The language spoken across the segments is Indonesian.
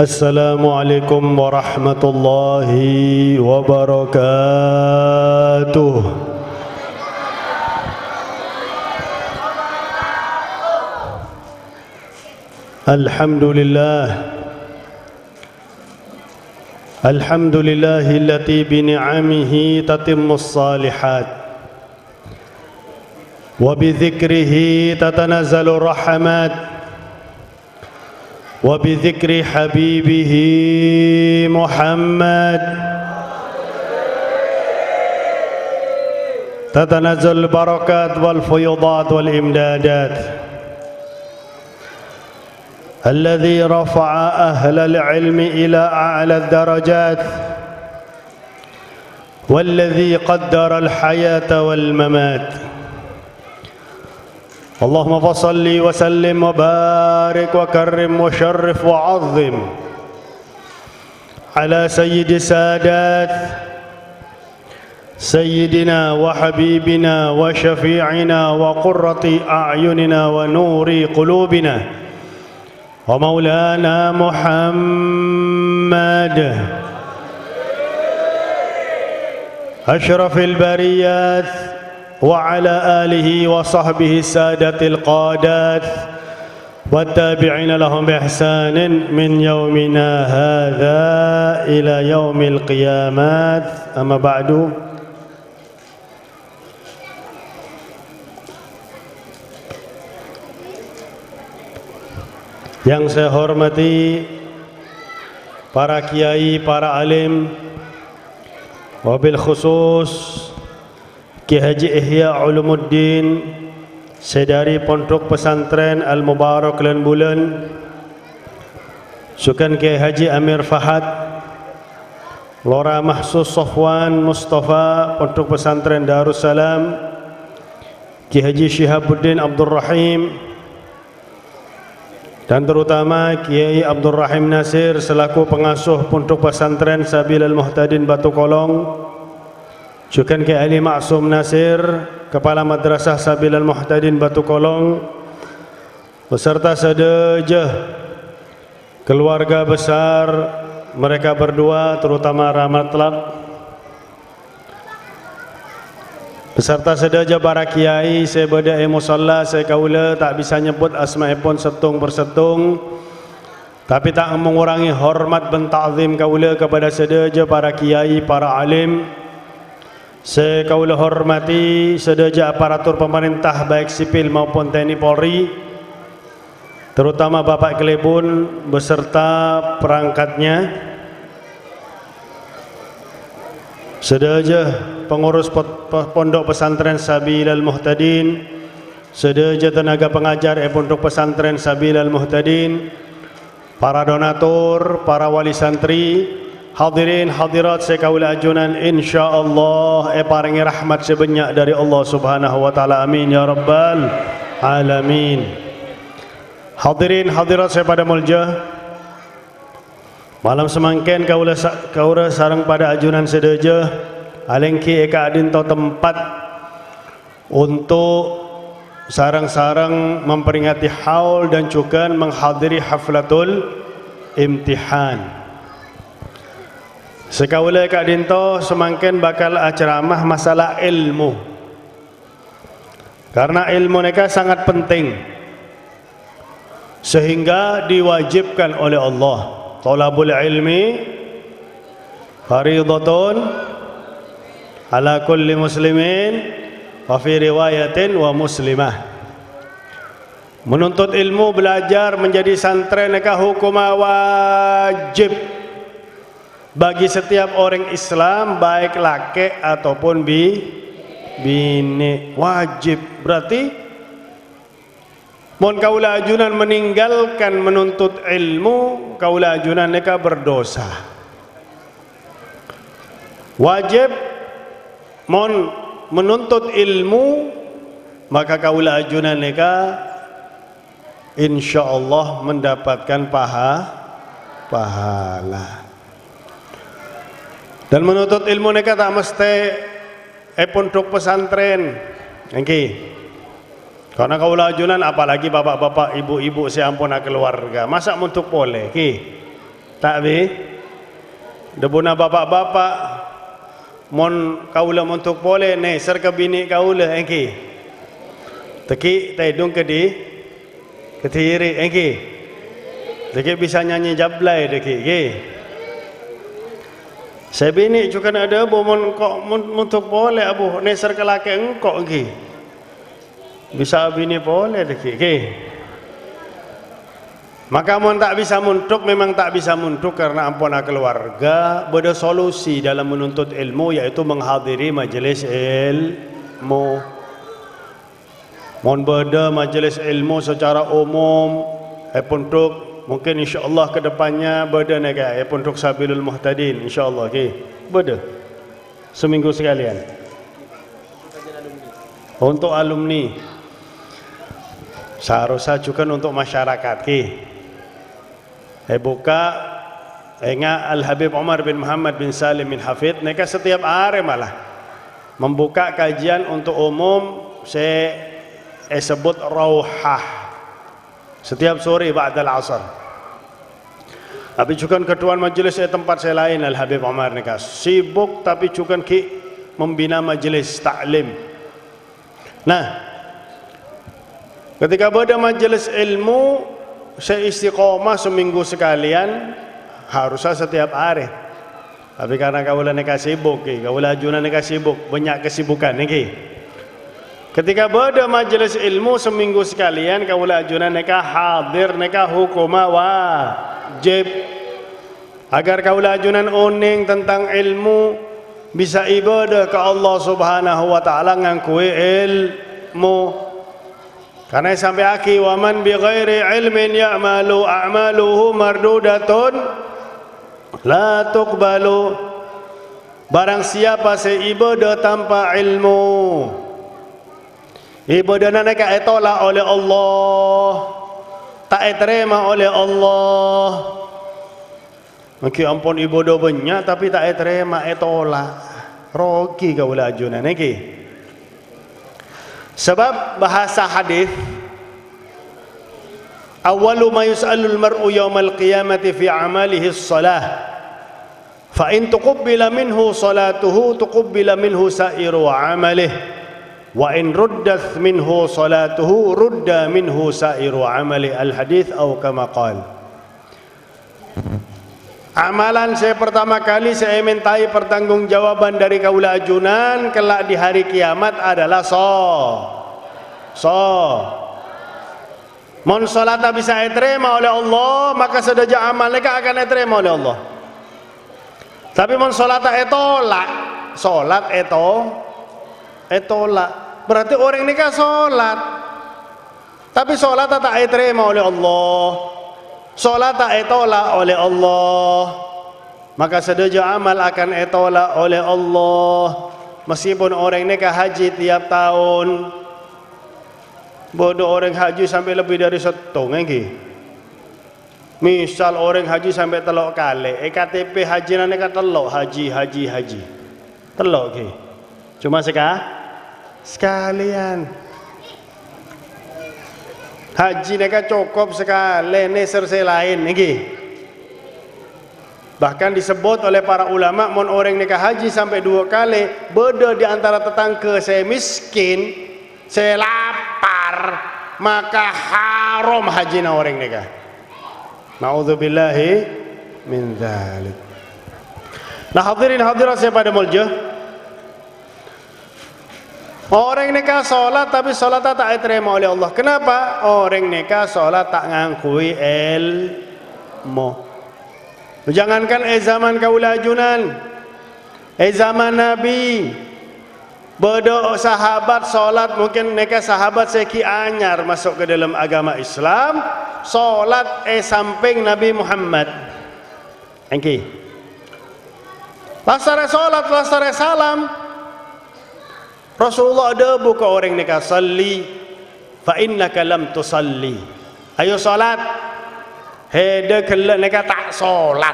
Assalamualaikum warahmatullahi wabarakatuh. Alhamdulillahillati bini'amihi tatimmus salihat wa bidzikrihi tatanazzalu rahmat وبذكر حبيبه محمد تتنزل البركات والفيضات والإمدادات الذي رفع أهل العلم إلى أعلى الدرجات والذي قدر الحياة والممات اللهم فصل وسلم وبارك وكرم وشرف وعظم على سيد السادات سيدنا وحبيبنا وشفيعنا وقرة أعيننا ونور قلوبنا ومولانا محمد أشرف البريات وعلى آله وصحبه السادة القادات والتابعين لهم بإحسان من يومنا هذا إلى يوم القيامات أما بعد. Yang saya hormati para kiai, para alim, wabil khusus Ki Haji Ihya Ulumuddin sedari Pondok Pesantren Al-Mubarak Lan Bulan, Sukan Ki Haji Amir Fahad, Lora Mahsus Sofwan Mustafa Pondok Pesantren Darussalam, Ki Haji Syihabuddin Abdul Rahim, dan terutama Kiai Abdul Rahim Nasir selaku pengasuh Pondok Pesantren Sabilal Muhtadin Batu Kolong, Sukan Kiai Ali Maksum Nasir, Kepala Madrasah Sabilal Muhtadin Batu Kolong, beserta sedejah keluarga besar mereka berdua, terutama Ramatlab, beserta sedejah para kiai. Saya berdai musalla, saya kaula tak bisa nyebut asma'ipun setung bersetung, tapi tak mengurangi hormat dan ta'zim kaula kepada sedejah para kiai, para alim. Saya kaula hormati sedejah aparatur pemerintah baik sipil maupun TNI Polri, terutama Bapak Kelebun beserta perangkatnya, sedejah pengurus Pondok Pesantren Sabilal Muhtadin, sedejah tenaga pengajar Pondok Pesantren Sabilal Muhtadin, para donatur, para wali santri, hadirin hadirat saya kaula ajunan, insyaallah paringi rahmat sebanyak dari Allah Subhanahu wa taala, amin ya rabbal alamin. Hadirin hadirat saya pada mulja, malam semangken kaula sareng pada ajunan sedejah alengki eka adinto tempat untuk sarang-sarang memperingati haul dan juga menghadiri haflatul imtihan. Sekaula Kak Dinto semangkin bakal ceramah masalah ilmu, karena ilmu mereka sangat penting sehingga diwajibkan oleh Allah. Thalabul ilmi fariidatun ala kulli muslimin wa fi riwayatin wa muslimah. Menuntut ilmu, belajar menjadi santri mereka hukumah wajib bagi setiap orang Islam, baik laki ataupun bini, wajib. Berarti mun kaula ajunan meninggalkan menuntut ilmu, kaula ajunan mereka berdosa. Wajib mun menuntut ilmu, maka kaula ajunan mereka insyaallah mendapatkan pahala. Dan menuntut ilmu mereka tak mesti pondok pesantren. Nggih. Karena kaula ajunan apalagi bapak-bapak, ibu-ibu seampun keluarga, masa untuk boleh nggih. Tak bi. Debuna bapak-bapak mon kaula untuk boleh ne serka bini kaula engki. Teki taidung ke di ketiri engki. Teki bisa nyanyi jablay deki ki. Saya bini juga ada bu mon kok untuk boleh abu ne serka laki engkok engki. Bisa bini boleh deki ki. Maka mun tak bisa muntuk, memang tak bisa muntuk karena ampuna keluarga beda solusi dalam menuntut ilmu, yaitu menghadiri majelis ilmu. Mun beda majelis ilmu secara umum, puntuk mungkin insyaallah ke depannya beda nega puntuk Sabilul Muhtadin insyaallah ki. Beda. Seminggu sekalian. Untuk alumni. Seharusnya juga untuk masyarakat ki. Buka enga Al Habib Umar bin Muhammad bin Salim bin Hafid mereka setiap hari malah membuka kajian untuk umum. Saya sebut rauhah setiap sore ba'dal asar. Tapi juga ketuan majelis tempat saya lain Al Habib Umar mereka sibuk, tapi juga ki membina majelis taklim. Nah, ketika berada majelis ilmu, saya istiqomah seminggu sekalian, harusnya setiap hari. Tapi karena kaulah neka sibuk, kaulah ajunan neka sibuk, banyak kesibukan niki. Ketika berada majelis ilmu seminggu sekalian, kaulah ajunan neka hadir, neka hukuma wajib. Agar kaulah ajunan uning tentang ilmu, bisa ibadah ke Allah Subhanahu wa taala ngangkui ilmu. Karena sampai akhir wa man bi ghairi ilmin ya'malu a'maluhu mardudatun la tuqbalu. Barang siapa seibadah tanpa ilmu, ibadahnya nak ditolak oleh Allah, tak diterima oleh Allah. Mungkin ampun ibadah banyak tapi tak diterima, ditolak. Rogi kau lajunan niki. Sebab bahasa hadis, awwalu ma yus'alul mar'u yaumal qiyamati fi amalihi as-salah, fa in tuqabbila minhu salatuhu tuqabbila minhu sa'iru amalihi, wa in ruddat minhu salatuhu rudda minhu sa'iru amalihi. Al-hadis atau kama qala. Amalan saya pertama kali saya mintai pertanggungjawaban dari kaula ajunan kelak di hari kiamat adalah mon salat bisa diterima oleh Allah, maka sedaya amal mereka akan diterima oleh Allah. Tapi mon salat etolak, salat etolak, berarti orang ini kan salat tapi salat tak diterima oleh Allah, salat tak ditolak oleh Allah, maka sedaya amal akan ditolak oleh Allah. Meskipun orang ini haji tiap tahun, bodoh orang haji sampai lebih dari setong lagi. Misal orang haji sampai telok kali, KTP haji nanti kan telok haji telok lagi. Cuma sekalian. Haji mereka cukup sekali, ini selesai lain lagi. Bahkan disebut oleh para ulama, mon orang nikah haji sampai 2 kali, beda di antara tetangga saya miskin, saya lapar, maka haram haji na orang nikah. Na'udzubillahi min dzalik. Nah hadirin hadirat saya pada mulja, orang nikah solat tapi solat tak diterima oleh Allah. Kenapa? Orang nikah solat tak ngangkui ilmu. Jangankan zaman kaula ajunan, zaman Nabi, beda sahabat solat, mungkin nikah sahabat seki anyar masuk ke dalam agama Islam, solat samping Nabi Muhammad. Engki. Lasare solat, lasare salam. Rasulullah ada buka orang nikah salli fa innaka lam tusalli. Ayo salat. Hede kelak nikah tak salat.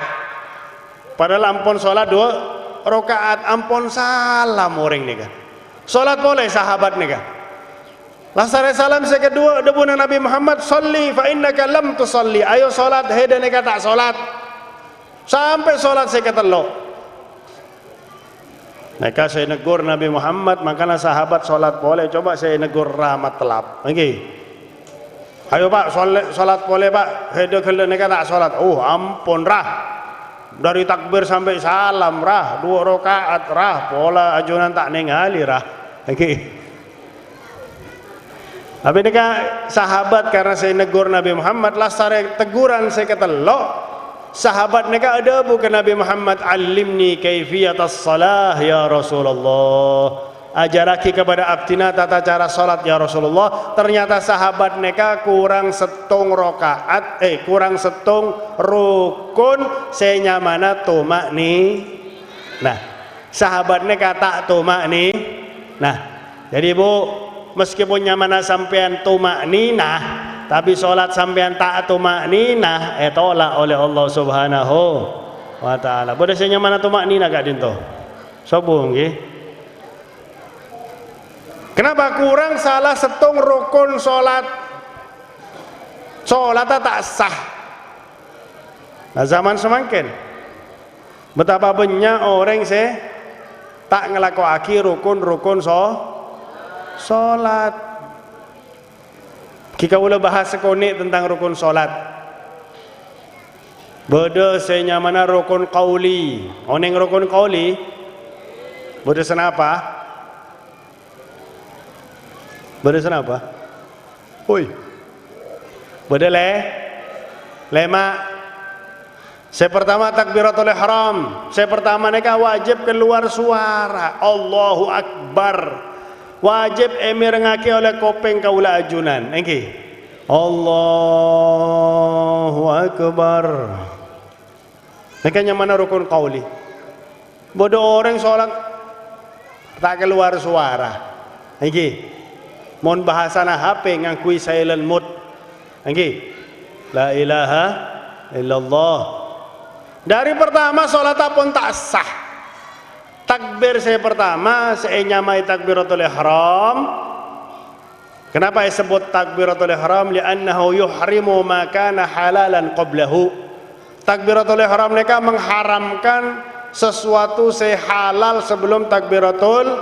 Padahal ampun salat 2 rakaat, ampun salam orang nikah. Salat boleh sahabat nikah. Lasare salam sekedua debuna Nabi Muhammad salli fa innaka lam tusalli. Ayo salat, hede nikah tak salat. sampai sholat saya ketelok. Maka saya negur Nabi Muhammad, makanya sahabat sholat boleh, coba saya negur rahmat telap. Okay. Ayo pak, sholat boleh pak, hede kele neka tak sholat. Oh ampun rah, dari takbir sampai salam rah, 2 rakaat rah, pola ajunan tak ningali rah. Okay. Tapi neka sahabat karena saya negur Nabi Muhammad, lah saya teguran saya ketelok. Sahabat mereka ada bukan Nabi Muhammad, alimni kaifiyatas salah ya Rasulullah, ajaraki kepada abtina tata cara salat ya Rasulullah. Ternyata sahabat mereka kurang setung rakaat, kurang setung rukun senyamana tumak ni. Nah, sahabat mereka tak tumak ni. Nah, jadi bu, meskipun nyamana sampean tumak ni, nah tapi solat sampean tak tumakninah tolak oleh Allah Subhanahu wa taala. Boleh saya mana tumakninah gak dinto? Sobong nggih. Kenapa kurang salah setung rukun solat? Solat tak sah. Nah zaman semakin betapa banyak orang saya tak ngelakoni rukun-rukun solat. Kita ulah bahas sekonik tentang rukun solat. Beda saya mana rukun qauli. Oneng rukun qauli. Beda senapa? Beda senapa? Oi. Beda lema. Saya pertama takbiratul ihram. Saya pertama neka wajib keluar suara. Allahu Akbar. Wajib emir ngaki oleh kopeng kaula ajunan. Engki. Allahu Akbar. Nekanya mana rukun qauli. Bodoh orang sholat tak keluar suara. Engki. Mon bahasana HP ngakui silent mode. Engki. La ilaha illallah. Dari pertama sholat pun tak sah. Takbir saya pertama, saya nyamai takbiratul ihram. Kenapa saya sebut takbiratul ihram? Li'annahu yuhrimu ma kana halalan qablahu. Takbiratul ihram mereka mengharamkan sesuatu saya halal sebelum takbiratul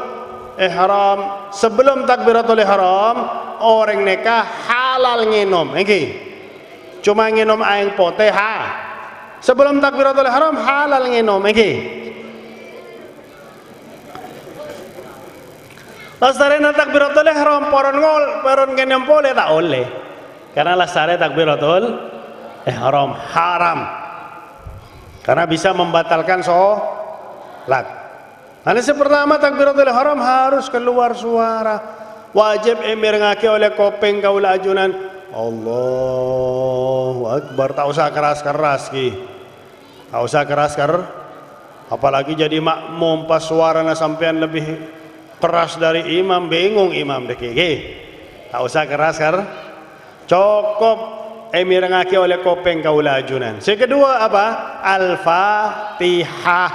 ihram. Sebelum takbiratul ihram, orang mereka halal nginom. Cuma nginom air putih ha. Sebelum takbiratul ihram halal nginom. Lasarena takbiratul ihram poron ngenyam boleh tak oleh. Karena lasare takbiratul ihram haram. Karena bisa membatalkan sholat. Nah, pertama takbiratul ihram harus keluar suara. Wajib emir ngaki oleh kopeng kaula ajunan. Allahu Akbar. Tak usah keras-keras ki. Tak usah keras-keras. Apalagi jadi makmum pas suaranya sampean lebih keras dari imam, bingung imam dek. Tak usah keras kan? Cukup emir ngaki oleh kopeng kaula ajunan. Yang kedua apa? Al-Fatihah.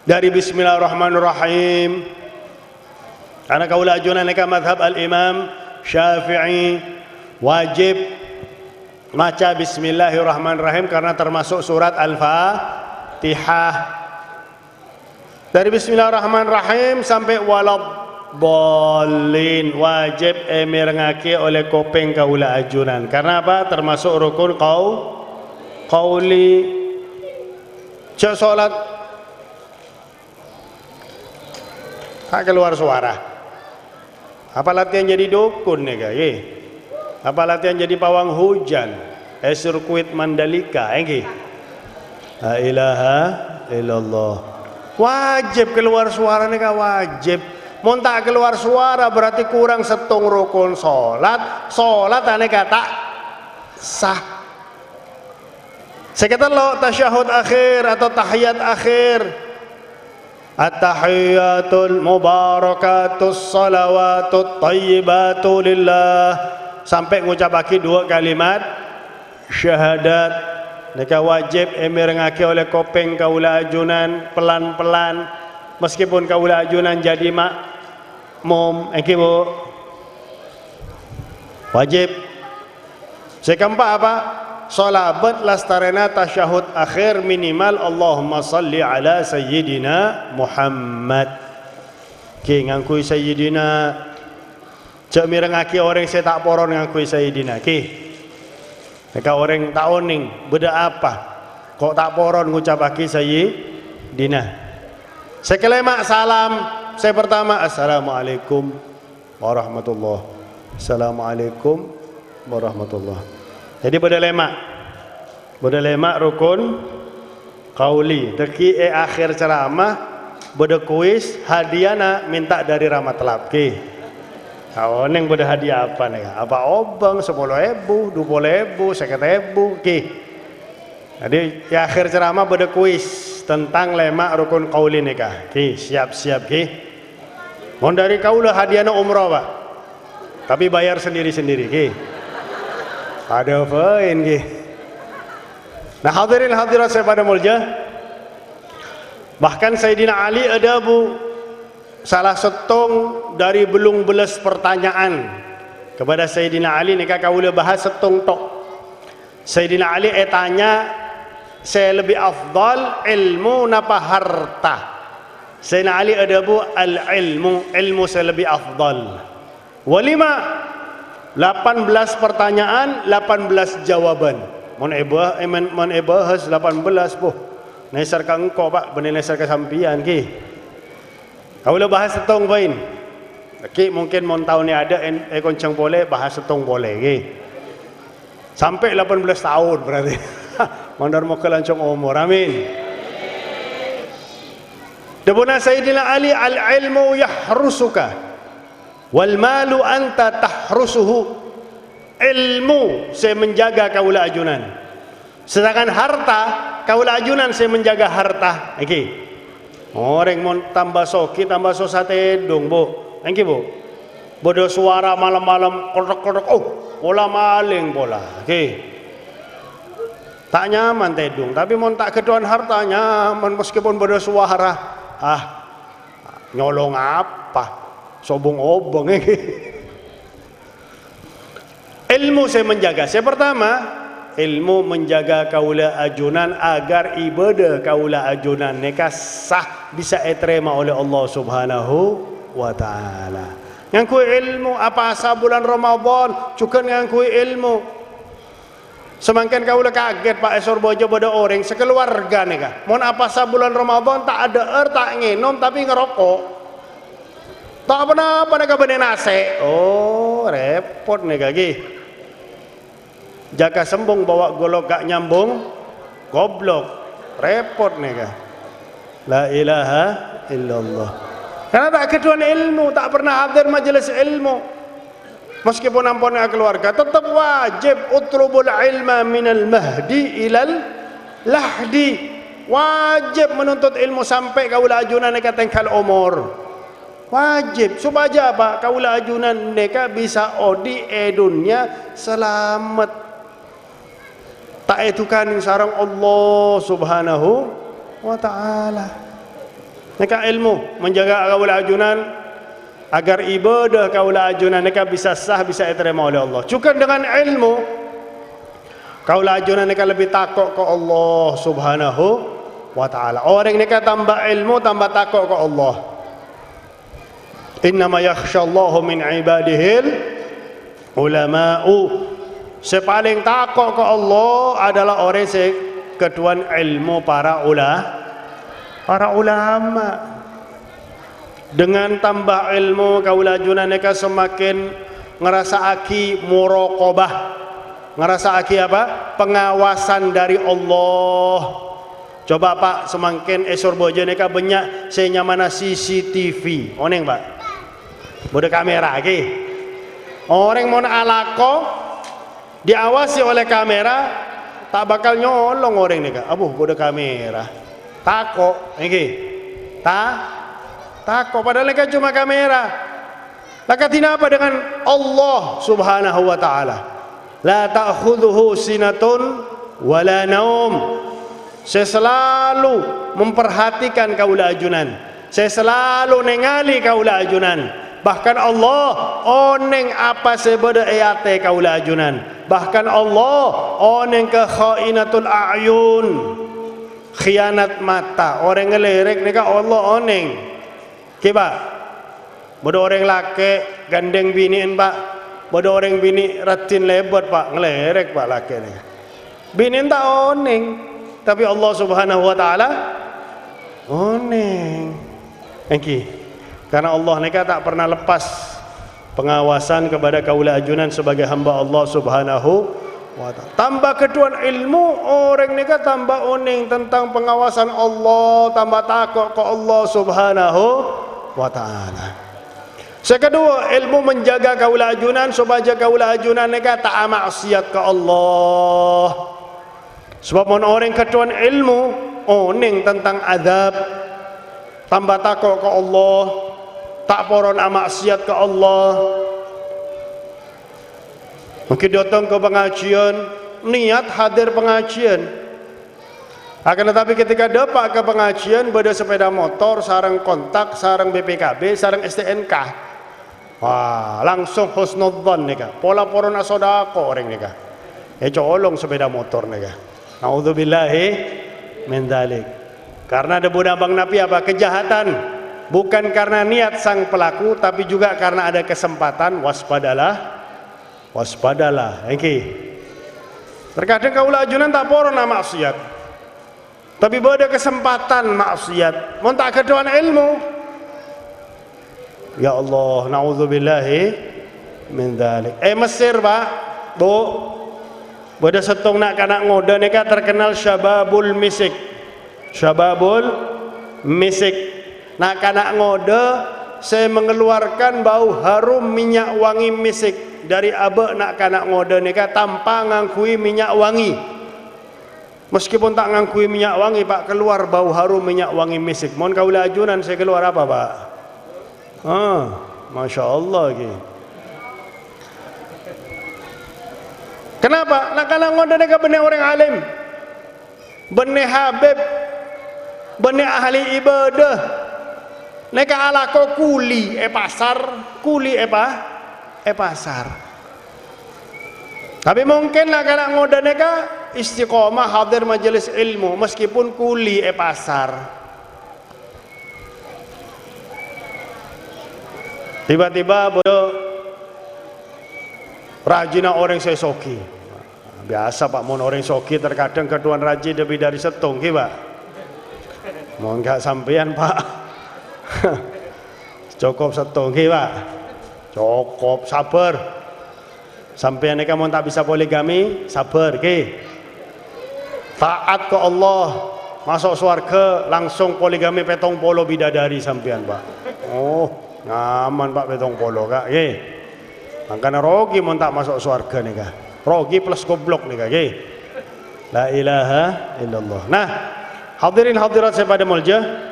Dari Bismillahirrahmanirrahim. Karena kaula ajunan neka madhab al-Imam Syafi'i wajib maca Bismillahirrahmanirrahim karena termasuk surat Al-Fatihah. Dari Bismillahirrahmanirrahim sampai waladhdallin wajib emir ngaki oleh kopeng kaula ajunan. Karena apa? Termasuk rukun qauli. Cek salat tak keluar suara. Apa latihan jadi dukun nih guys? Apa latihan jadi pawang hujan? Sirkuit Mandalika, La ilaha illallah. Wajib keluar suara nih wajib. Mun tak keluar suara berarti kurang setung rukun solat. Solat ane kata sah. Sekata lo tasyahud akhir atau tahiyat akhir. At-tahiyatul mubarakatus salawatut tayyibatu lillah. Sampai ngucap lagi 2 kalimat syahadat. Neka wajib emir ngaki oleh kopeng kaula ajunan pelan-pelan meskipun kaula ajunan jadi makmum. Bu wajib. Saya keempat apa? Salabat lastarena tasyahud akhir minimal Allahumma salli ala sayyidina Muhammad. Ki ngangkui sayyidina. Cak mirengaki orang saya tak poron ngangkui sayyidina. Ki. Mereka orang tak oning, beda apa? Kok tak poron ngucapaki sayyidina. Sekelemak salam. Saya pertama assalamualaikum warahmatullahi. Assalamualaikum warahmatullahi. Jadi beda lemak rukun qauli. Teki akhir ceramah beda kuis hadiahna minta dari Rahmat Telap ki. Kau neng beda hadiah apa nih? Apa obang 10.000, 20.000, 50.000 ki. Jadi di akhir ceramah beda kuis tentang lemak rukun qauli nikah. Ki siap-siap ki. Mau dari kau lah hadiahna umroh pak. Tapi bayar sendiri-sendiri ki. Ada poin ki. Nah hadirin hadirat saya pada mulja. Bahkan Sayyidina Ali ada bu salah setong dari belum belas pertanyaan kepada Sayyidina Ali nikah kaula bahas setong tok. Sayyidina Ali tanya saya lebih afdal ilmu napa harta. Sayyidina Ali ada bu al ilmu saya lebih afdal. Walima 18 pertanyaan, 18 jawaban. Mon ebahas 18 boh. Nesar ka engkau pak, bener nesar ka sampian ki. Kau le bahas setong bain. Ki mungkin mon tahun ni ada koncang boleh bahas setong boleh ki. Sampai 18 tahun berarti. Mandar mau kelancong umur. Amin. Debuna Sayyidina Ali al-ilmu yahrusuka. Wal malu anta tahrusuhu. Ilmu saya menjaga kaula ajunan. Sedangkan harta kaula ajunan saya menjaga harta. Okey. Orang mau tambah soki tambah sosate dong bu. Okey bu. Bodo suara malam-malam kodok-kodok. Oh, bola maling bola. Okey. Tak nyaman tedung, tapi mau tak keduan harta nyaman meskipun bodo suara. Nyolong apa? Sobong obong ilmu saya menjaga. Saya pertama ilmu menjaga kaula ajunan agar ibadah kaula ajunan nikah sah bisa diterima oleh Allah Subhanahu wa taala. Ngangkui ilmu apa asa bulan Ramadan cukan ngangkui ilmu. Semakin kaula kaget Pak Esor Bojo pada orang sekeluarga nikah. Mon apa asa bulan Ramadan tak ada tak nginom tapi ngerokok. Tak apa-apa nak benih nasi. Oh repot nih kaki. Jaka sembung bawa golok gak nyambung, goblok. Repot nih kak. La ilaha illallah. Karena tak keduan ilmu, tak pernah hadir majelis ilmu. Meskipun ampunnya keluarga, tetap wajib utlubul ilma minal mahdi ilal lahdi. Wajib menuntut ilmu sampai kaula ajunan nikah tengkal umur. Wajib supaya apa kaula ajunan mereka bisa odi dunia selamat tak itu kan sarang Allah Subhanahu wa taala. Mereka ilmu menjaga kaula ajunan agar ibadah kaula ajunan mereka bisa sah bisa diterima oleh Allah. Cukup dengan ilmu kaula ajunan mereka lebih takut ke Allah Subhanahu wa taala. Orang mereka tambah ilmu tambah takut ke Allah. Innama yakhshallahu min ibadihil ulama'u. Sepaling takut ke Allah adalah orang yang ketuan ilmu para ulama. Dengan tambah ilmu kaula ajunan mereka semakin ngerasa aki muraqabah. Ngerasa aki apa? Pengawasan dari Allah. Coba Pak semakin esor bojo mereka banyak saya nyamana CCTV. Oneng Pak. Bude kamera lagi. Orang mau alako diawasi oleh kamera tak bakal nyolong orang ni kak. Abuh bude kamera. Tako, lagi. Tako padahal mereka cuma kamera. Lakatina apa dengan Allah Subhanahu wa taala? La ta'khudhuhu sinatun wala naum. Saya selalu memperhatikan kaula ajunan. Saya selalu ningali kaula ajunan. Bahkan Allah oneng apa sebeda ayate kaula ajunan. Bahkan Allah oneng ke khainatul a'yun, khianat mata, orang ngelerek ni Allah oneng. Kiba, bodoh orang laki gandeng biniin pak, bodoh orang bini ratin lebat pak, ngelerek pak laki ni. Biniin tak oneng, tapi Allah Subhanahu Wa Taala oneng. Engki, karena Allah ni tak pernah lepas pengawasan kepada kaula ajunan sebagai hamba Allah Subhanahu wa Ta'ala. Tambah ketuan ilmu, orang ni tambah oning tentang pengawasan Allah, tambah takut ke Allah Subhanahu wa Ta'ala. Sekedua, ilmu menjaga kaula ajunan supaya kaula ajunan ni tak maksiat ke Allah. Sebab orang ketuan ilmu oning tentang azab, tambah takut ke Allah, tak poron maksiat ke Allah. Mungkin datang ke pengajian, niat hadir pengajian. Akan tetapi ketika dapat ke pengajian, beda sepeda motor, sarang kontak, sarang BPKB, sarang STNK. Wah, langsung husnudzon nih kak. Pola poron asodako orang nih kak. Colong sepeda motor nih kak. Naudzubillahi min dzalik. Karena ada budak bang Nabi apa kejahatan. Bukan karena niat sang pelaku, tapi juga karena ada kesempatan. Waspadalah. Engki. Terkadang kaula ajunan tak poron maksiat, tapi ada kesempatan maksiat. Mau tak keduan ilmu. Ya Allah, naudzubillahi min dzalik. Mesir pak, bu, ada setong nak kanak ngoda ni kan terkenal syababul misik. Syababul misik. Nak kanak ngode, saya mengeluarkan bau harum minyak wangi misik dari abek nak kanak ngode ni kan tanpa ngangkui minyak wangi. Meskipun tak ngangkui minyak wangi pak, keluar bau harum minyak wangi misik. Mohon kaula ajunan saya keluar apa pak? Masya Allah ki. Kenapa? Nak kanak ngode ni kan benih orang alim, benih habib, benih ahli ibadah. Neka ala ko kuli pasar, kuli pasar. Tapi mungkin lah kalau ngoda neka istiqomah hadir majelis ilmu meskipun kuli pasar. Tiba-tiba bodoh rajina orang sesoki. Biasa pak, mon orang soki terkadang keduan rajin lebih dari setong, pak. Mau enggak sampean pak. Cukup setong pak, cukup sabar. Sampai ni kamu tak bisa poligami, sabar ke. Taat ke Allah, masuk surga langsung poligami petong polo bidadari sampean pak. Oh, nyaman pak petong polo kak ke. Makanya rogi mau tak masuk surga nih kak. Rogi plus goblok nih kak ke. La ilaha illallah. Nah, hadirin hadirat saya pada mulja.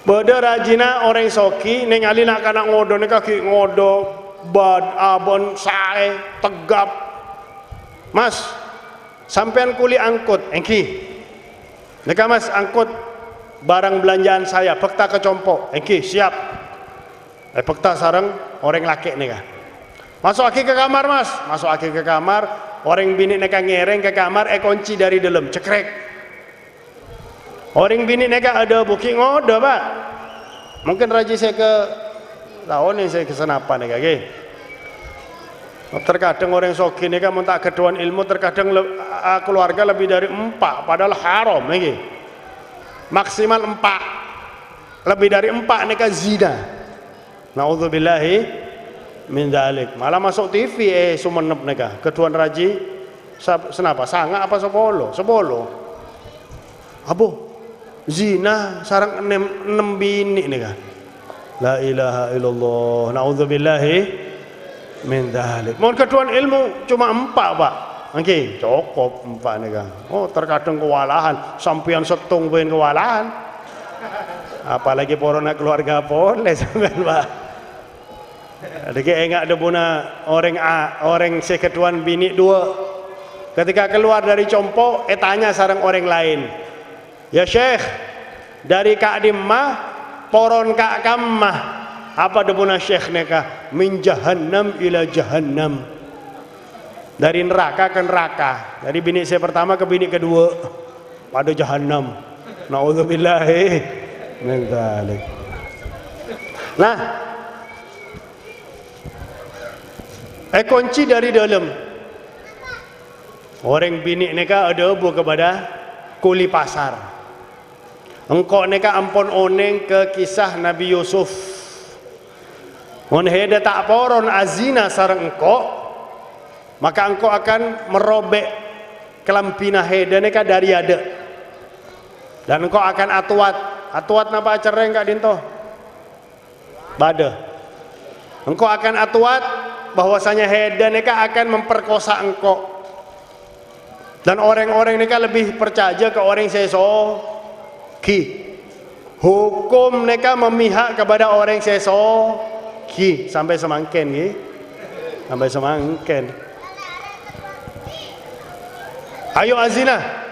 Beda rajina orang soki neng ali nak kanak ngodo ni kaki ngodo bad abon sae tegap. Mas, sampean kuli angkut, engki. Neka mas angkut barang belanjaan saya, pekta ke compo, engki siap. Pekta sarang orang laki neka. Masuk aki ke kamar mas, masuk aki ke kamar. Orang bini neka ngereng ke kamar, kunci dari dalam, cekrek. Orang bini neka ada booking order pak. Mungkin raji saya ke tahun ini saya kesenapan neka ke. Terkadang orang soki neka minta keduan ilmu, terkadang keluarga lebih dari 4, padahal haram neka. Maksimal 4, lebih dari 4 neka zina. Naudzubillahi min dzalik. Malah masuk TV sumenep neka. Keduan raji senapa sangat apa sepolo? Abu zina sarang 6 bini nih kan. La ilaha illallah. Naudzubillahi min dzalik. Mohon keduan ilmu cuma 4 pak. Oke, cukup 4 nih kan. Oh terkadang kewalahan, sampean setong ben kewalahan. Apalagi porona keluarga boleh sampean pak. Adake enggak ada buna orang sekeduan bini 2. Ketika keluar dari compo, tanya sarang orang lain. Ya Syekh, dari Kak Dimmah, poron Kak Kammah, apa debuna Syekh neka min jahannam ila jahannam. dari neraka ke neraka, dari binik saya pertama ke binik kedua pada jahanam. Nauzubillahi min dzalik. Nah, kunci dari dalam orang binik neka ada bu kepada kuli pasar. Engkau neka ampun oneng ke kisah Nabi Yusuf. Mun heda tak poron azina sareng engkau, maka engkau akan merobek kelampina heda neka dari ada. Dan engkau akan atuat napa acara enggak dinto? Bada. Engkau akan atuat bahwasanya heda neka akan memperkosa engkau. Dan orang-orang neka lebih percaya ke orang sesoki. Hukum neka memihak kepada orang sesoki sampai semangken nggih. Sampai semangken. Ayo azina.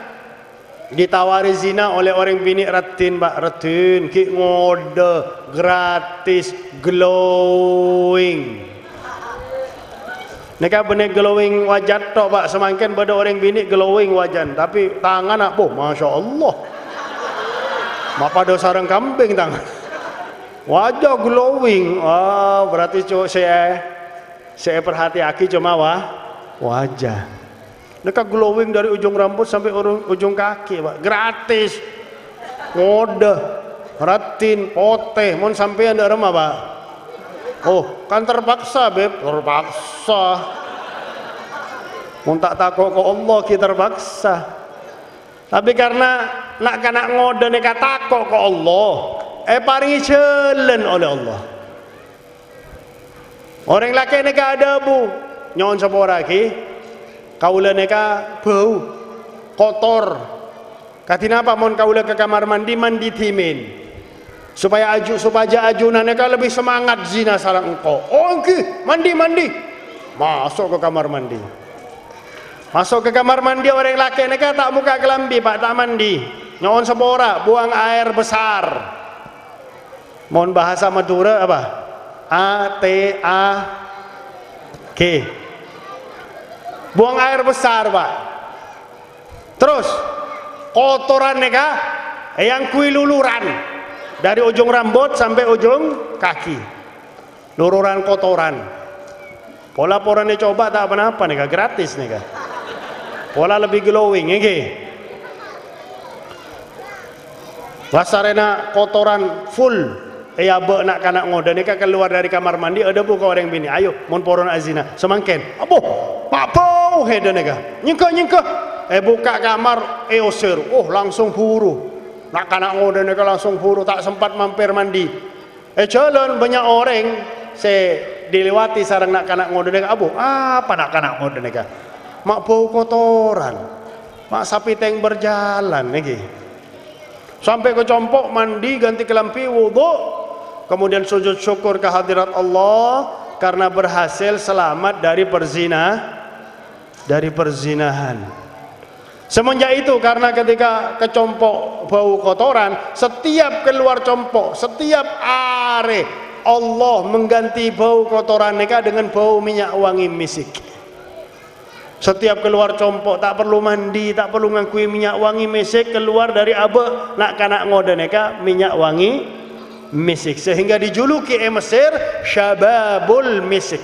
Ditawari zina oleh orang bini Ratin, Pak Ratin, ki ngode gratis glowing. Neka bener glowing wajan tok Pak, semangkin pada orang bini glowing wajan, tapi tangan nak boh, masya Allah. Mapa do sarang kambing tangan. Wajah glowing, berarti saya perhati-hati cuma wajah. Neka glowing dari ujung rambut sampai ujung kaki Pak, gratis. Ngode, Ratin, poteh, mon sampai anda remah Pak. Oh, kan terpaksa beb, terpaksa. Mun tak takut ke Allah kita terpaksa. Tapi karena nak ngode neka takut ke Allah, paringi jalan oleh Allah. Orang laki neka ada bu, nyon sepora ki. Kaula neka bau kotor. Katina apa mon kaula ke kamar mandi timin. Supaya ajunan neka lebih semangat zina sareng engkau. Oh engki, mandi. Masuk ke kamar mandi. Masuk ke kamar mandi orang laki neka tak buka kelambi Pak, tak mandi. Nyon sepora, buang air besar. Mon bahasa Madura apa? A-T-A-K. Buang air besar Pak. Terus kotoran neka yang kui luluran dari ujung rambut sampai ujung kaki. Luluran kotoran. Pola porane coba tak apa-apa neka, gratis neka. Pola lebih glowing nge. Wasarena kotoran full. Abe nak kanak ngoda neka keluar dari kamar mandi ada buka orang bini. Ayo mon poron azina semangken. Abu Papo heda nega. Nyengke. Buka kamar usir. Oh langsung buru. Nak kanak ngoda nega langsung buru, tak sempat mampir mandi. Jalan banyak orang dilewati sarang nak kanak ngoda nega. Abu apa nak kanak ngoda nega? Mak bau kotoran. Mak sapi teng berjalan negi. Sampai ke compok mandi ganti kelampi wudu. Kemudian sujud syukur kehadirat Allah karena berhasil selamat dari perzinahan. Semenjak itu karena ketika kecompok bau kotoran, setiap keluar compok, setiap are Allah mengganti bau kotoran mereka dengan bau minyak wangi misik. Setiap keluar compok tak perlu mandi, tak perlu ngakui minyak wangi misik, keluar dari abe nak kanak ngode neka minyak wangi misik, sehingga dijuluki Mesir Syababul Misik.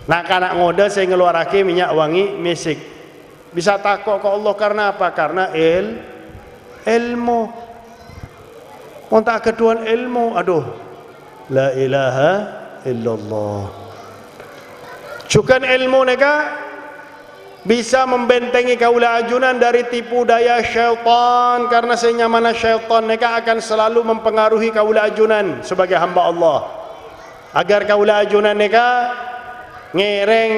Nak kanak ngode saya ngeluarake minyak wangi misik. Bisa takut ke Allah karena apa? Karena ilmu. Kontak keduan ilmu. Aduh, la ilaha illallah. Cukan ilmu neka bisa membentengi kaula ajunan dari tipu daya syaitan, karena senyamana syaitan neka akan selalu mempengaruhi kaula ajunan sebagai hamba Allah, agar kaula ajunan neka ngereng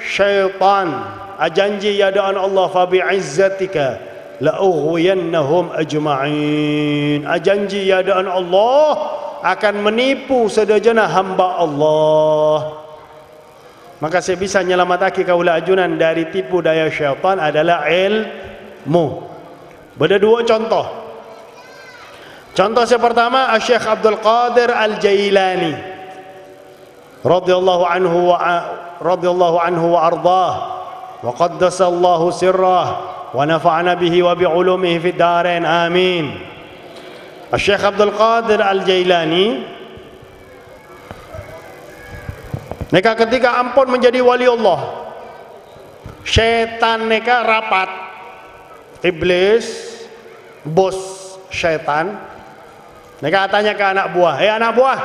syaitan. Ajanji yadaan Allah fa bi'izzatika la ughwiyannahum ajma'in. Ajanji yadaan Allah akan menipu sedajana hamba Allah. Maka saya bisa nyelamatake kaula ajunan dari tipu daya syaitan adalah ilmu. Ada dua contoh. Contoh yang pertama Syekh Abdul Qadir Al-Jailani radhiyallahu anhu wa ardah. wa qaddasallahu sirrah wa nafa'ana bihi wa bi'ulumihi fid darain amin. Syekh Abdul Qadir Al-Jailani neka ketika ampun menjadi wali Allah, syaitan neka rapat, iblis bos syaitan neka tanya ke anak buah, anak buah,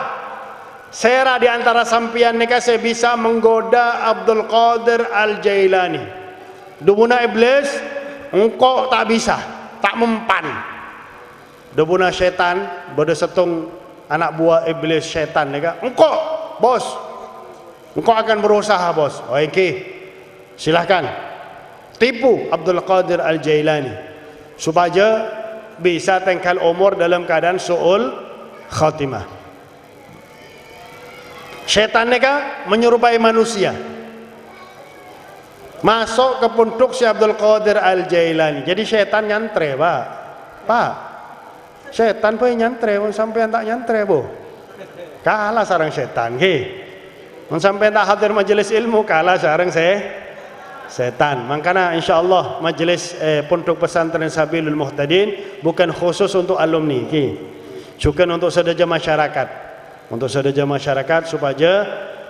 sera di antara sampian neka saya bisa menggoda Abdul Qadir Al-Jailani. Dubuna iblis, engkau tak bisa, tak mempan. Dubuna syaitan, bodoh setung anak buah iblis syaitan neka, engkau bos, engkau akan berusaha bos. Oke, silahkan tipu Abdul Qadir Al-Jailani supaya bisa tengkal umur dalam keadaan su'ul khatimah. Syaitan neka menyerupai manusia, masuk ke puntuk si Abdul Qadir Al-Jailani. Jadi syaitan nyantre, pak syaitan pun nyantre, sampai tak nyantre bu, kalah sarang syaitan. Sampai tak hadir majelis ilmu, kalah sarang setan. Makanya insyaallah majelis pondok pesantren Sabilul Muhtadin bukan khusus untuk alumni, juga untuk sedaja masyarakat, untuk sedaja masyarakat supaya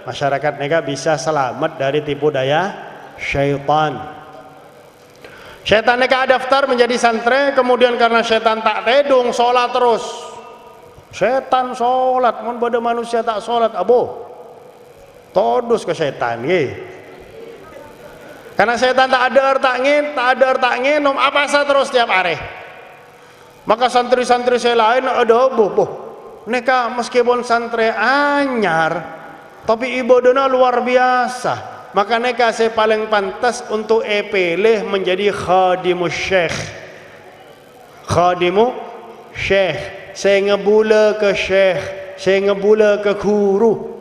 masyarakat mereka bisa selamat dari tipu daya syaitan. Syaitan mereka daftar menjadi santri, kemudian karena syaitan tak tedung sholat terus. Syaitan sholat, mun pada manusia tak sholat abo todus ke syaitan. Karena setan tak ada artangin, nom apa sah terus tiap hari. Maka santri-santri saya lain ada boh. Neka meskipun santri anyar, tapi ibadahnya luar biasa. Maka neka saya paling pantas untuk pilih menjadi khadimus syekh. Khadimu syekh. Saya ngebula ke syekh, saya ngebula ke guru.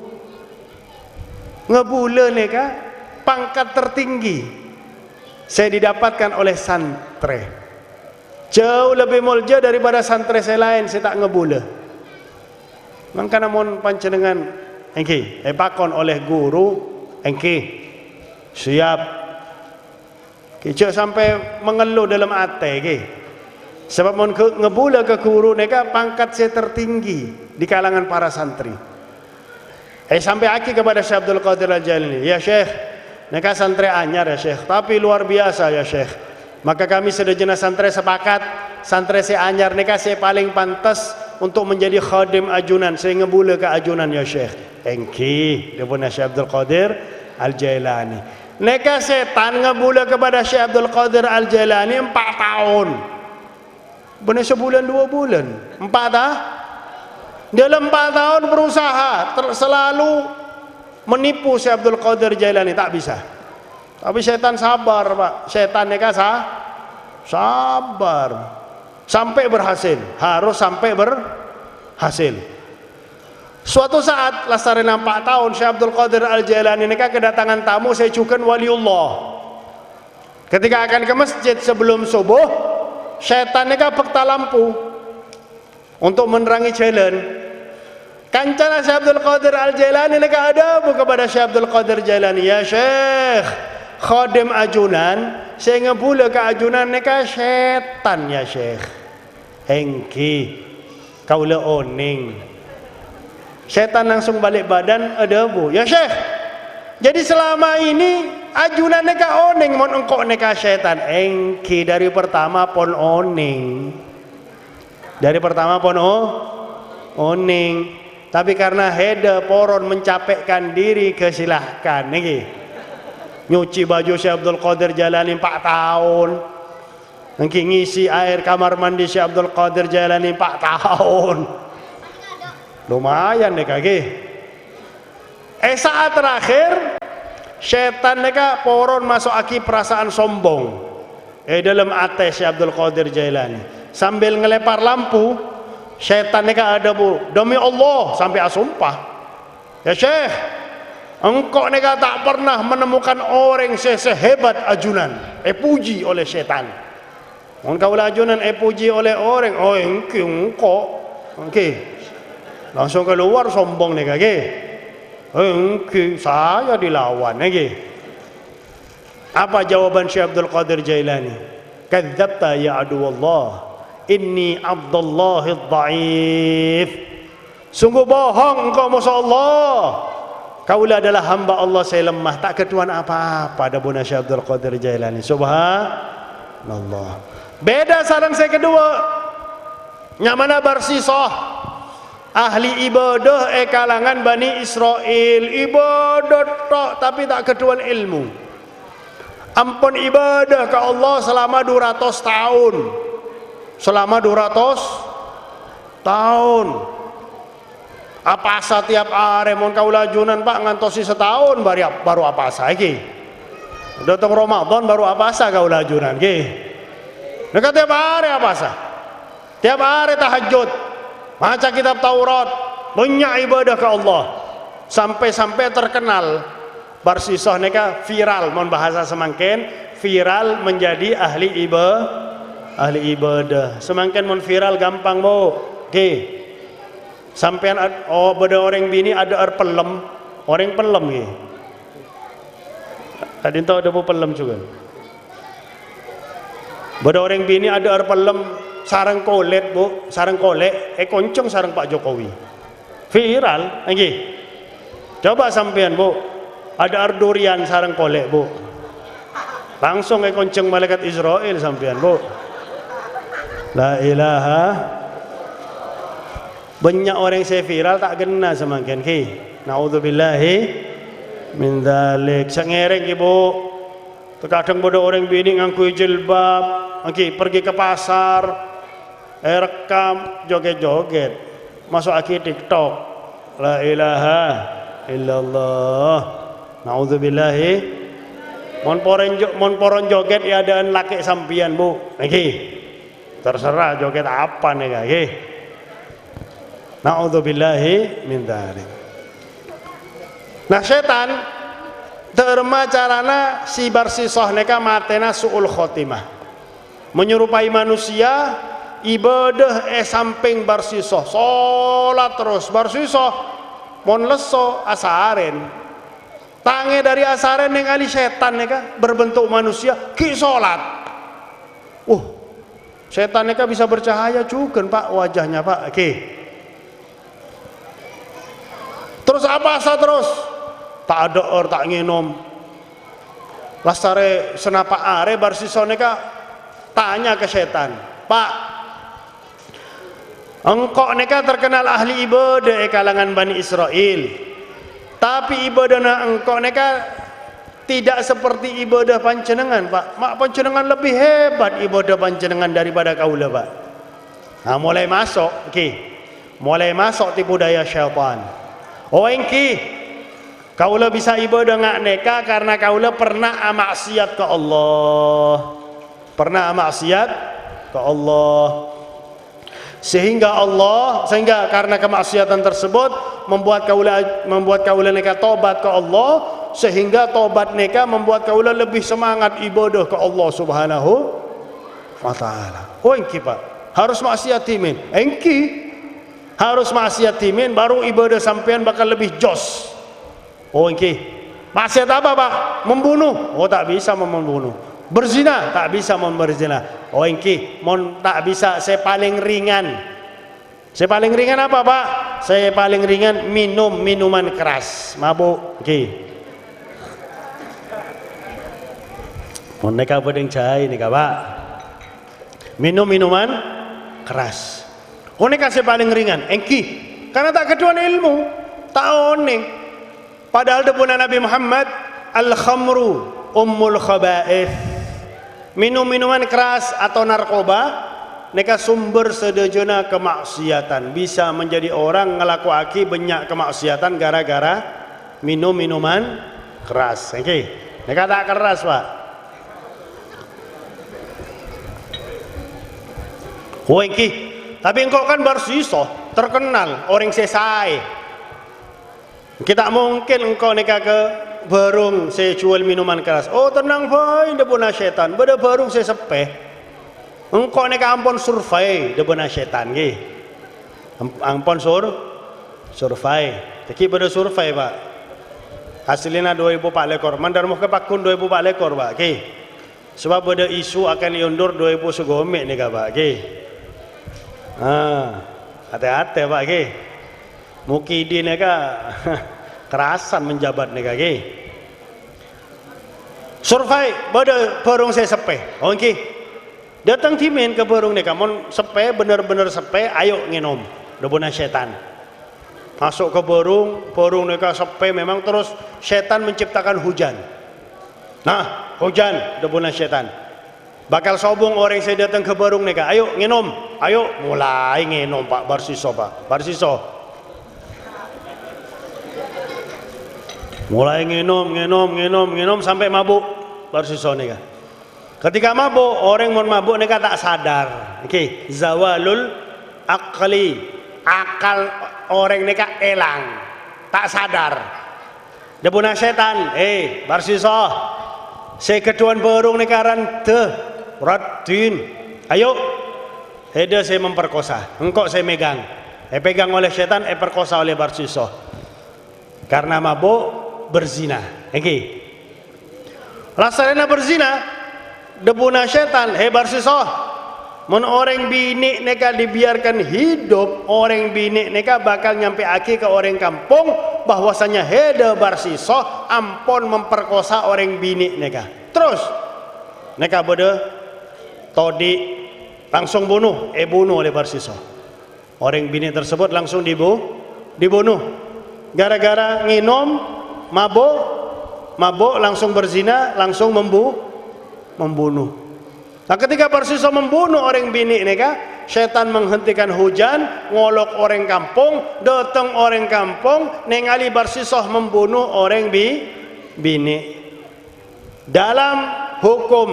Ngebula neka pangkat tertinggi saya didapatkan oleh santri, jauh lebih mulia daripada santri saya lain. Saya tak ngebula. Maka namun panjenengan engki pakon oleh guru engki siap kicau sampai mengeluh dalam hati sebab mon ngebula ke guru neka pangkat saya tertinggi di kalangan para santri. Sampai aki kepada Syekh Abdul Qadir Al-Jailani, ya Syekh, neka santri anyar ya Syekh, tapi luar biasa ya Syekh. Maka kami sedajana santri sepakat, santri saya anyar neka saya paling pantas untuk menjadi khadim ajunan. Saya ngebula ke ajunan ya Syekh. Engki, dia punya Syekh Abdul Qadir Al-Jailani. Neka setan ngebula kepada Syekh Abdul Qadir Al-Jailani 4 tahun. Benar sebulan 2 bulan. 4 tahun. Dalam 4 tahun berusaha selalu menipu Syekh Abdul Qadir Jailani, tak bisa. Tapi setan sabar pak, setan neka sabar sampai berhasil, harus sampai berhasil. Suatu saat lasarin 4 tahun Syekh Abdul Qadir Al-Jailani neka kedatangan tamu saya cukan waliullah. Ketika akan ke masjid sebelum subuh, setan neka pekta lampu untuk menerangi jalan. Kancana Syekh Abdul Qadir Al-Jailani neka ada kepada Syekh Abdul Qadir Jailani, ya Syekh, khadim ajunan, saya ngebula ke ajunan neka setan ya Syekh. Engki kaula oning. Setan langsung balik badan, ada bu, ya Syekh. Jadi selama ini ajunan neka oning, mon engkau neka setan. Engki dari pertama pon oning. Dari pertama pon oning. Tapi karena heda poron mencapekkan diri, kesilahkan nih. Nyuci baju Syekh Abdul Qadir Jailani 4 tahun. Nangki ngisi air kamar mandi Syekh Abdul Qadir Jailani 4 tahun. Lumayan deh kaki. Saat terakhir setan neka poron masuk aki perasaan sombong. Dalam hati Syekh Abdul Qadir Jailani. Sambil ngelepar lampu, setan neka ada bu, demi Allah sampai asumpah, ya Syekh, engkau neka tak pernah menemukan orang sehebat ajunan. Puji oleh setan. Engkau ajunan puji oleh orang. Oh engkau, oke, langsung keluar sombong neka ke. Engkau saya dilawan nege. Apa jawaban Syekh Abdul Qadir Jailani? Kadzabta ya aduwallah, inni abdullahid dhaif. Sungguh bohong engkau Masya Allah, kaulah adalah hamba Allah, saya lemah, tak ketuan apa-apa. Ada Buna Syekh Abdul Qadir Jailani. Subhanallah. Beda sarang saya kedua, nyamana barsisah ahli ibadah kalangan Bani Israel, ibadah tok tapi tak ketuan ilmu. Ampun ibadah ke Allah selama 200 tahun. Selama 200 tahun. Apa asa tiap hari mon kaula junan Pak ngantosi setahun baru apa asa iki. Datang Ramadan baru apa asa kaula junan iki. Dekat tiap hari apa asa. Tiap hari tahajud, baca kitab Taurat, banyak ibadah ke Allah. Sampai-sampai terkenal barsisah neka viral, mon bahasa semangkin viral menjadi ahli ibadah. Semangkin mon viral gampang mo. Oke. Sampean beda orang bini ada pelem, orang pelem ye. Tadi tahu ada pelem juga. Beda orang bini ada pelem sarang kolet bu, sarang kolek, koncong sarang Pak Jokowi. Viral, lagi. Coba sampean bu, ada durian sarang kolek bu. Langsung koncong malaikat Israel sampean bu. La ilaha. Banyak orang saya viral tak kena semakin ki. Naudzubillahi min dzalik. Sangereng ibu. Terkadang bodoh orang bini ngangkui jilbab, pergi ke pasar, rekam joget-joget, masuk TikTok. La ilaha illallah. Naudzubillahi. Mon poron joget ya adaan laki sampian bu. Terserah joget apa nih kaki. Na'udzubillahi min dzalik. Nah setan terma carana si barsisah neka matena suul khotimah, menyerupai manusia ibadah samping barsisah, salat terus barsisah mon leso asaren tange dari asaren yang ali setan neka berbentuk manusia ki salat. Setan neka bisa bercahaya juga Pak wajahnya Pak. Terus apa asa terus? Tak ada tak nginom. Lastare senapa are barsisone ka tanya ke setan, "Pak, engkau neka terkenal ahli ibadah kalangan Bani Israel. Tapi ibadahna engkau neka tidak seperti ibadah panjenengan, Pak. Mak panjenengan lebih hebat ibadah panjenengan daripada kaula, Pak." Nah, mulai masuk, mulai masuk tipu daya syaitan. Kaula bisa ibadah ngak neka karena kaula pernah maksiat ke Allah. Pernah maksiat ke Allah. Sehingga karena kemaksiatan tersebut membuat kaula neka tobat ke Allah, sehingga tobat neka membuat kaula lebih semangat ibadah ke Allah Subhanahu wa taala. Pak, harus maksiat timin. Harus maksiat timin baru ibadah sampean bakal lebih jos. Maksiat apa Pak? Membunuh. Tak bisa membunuh. Berzina, tak bisa berzina. Tak bisa. Saya paling ringan. Saya paling ringan apa Pak? Saya paling ringan minum minuman keras, mabuk. Neka bedeng cai nika Pak. Minum minuman keras. Neka saya paling ringan. Karena tak keduan ilmu, tak oning. Padahal depuna Nabi Muhammad al-khamru ummul khaba'ith. Minum-minuman keras atau narkoba neka sumber sedejana kemaksiatan. Bisa menjadi orang ngelakuake banyak kemaksiatan gara-gara minum minuman keras. Neka tak keras Pak. Tapi engkau kan barsisah terkenal orang sesai. Kita mungkin engkau neka ke barung saya jual minuman keras. Tenang boy, dia punya setan. Beda barung saya sepeh. Engkau neka ampun survei, dia punya setan ampun survei. Tapi beda survei Pak. Hasilnya 2004 lekor. Mandar muka pakun 2004 lekor pak. Okay. Sebab ada isu akan diundur 2000 segomek ni pak. Okay. Hati-hati pak. Okay. Mukidin ni kerasan menjabat ni okay. Survei pada perung saya sepe. Okay. Datang timin ke perung ni mon sepe benar-benar sepe. Ayo nginom. Dobona setan. Masuk ke perung mereka sepi memang terus setan menciptakan hujan. Nah, hujan debunan setan. Bakal sobong orang saya datang ke perung mereka. Ayo nginom, ayo mulai nginom pak barsiso pak, barsiso. Mulai nginom sampai mabuk barsiso mereka. Ketika mabuk orang mau mabuk mereka tak sadar. Oke, zawalul akli, akal orang neka elang tak sadar debuna setan barsiso saya ketuan berung nekaran radin ayo heda saya memperkosa engkau saya megang pegang oleh setan perkosa oleh barsiso karena mabuk berzina rasanya berzina debuna setan barsiso mun orang bini neka dibiarkan hidup, orang bini neka bakal nyampe aki ke orang kampung bahwasanya heda barsiso ampun memperkosa orang bini neka. Terus neka beda todi langsung bunuh oleh barsiso. Orang bini tersebut langsung dibunuh. Gara-gara nginom, mabuk langsung berzina, langsung membunuh. Nah ketika barsiso membunuh orang bini neka, setan menghentikan hujan, ngolok orang kampung, datang orang kampung, ningali barsiso membunuh orang bini. Dalam hukum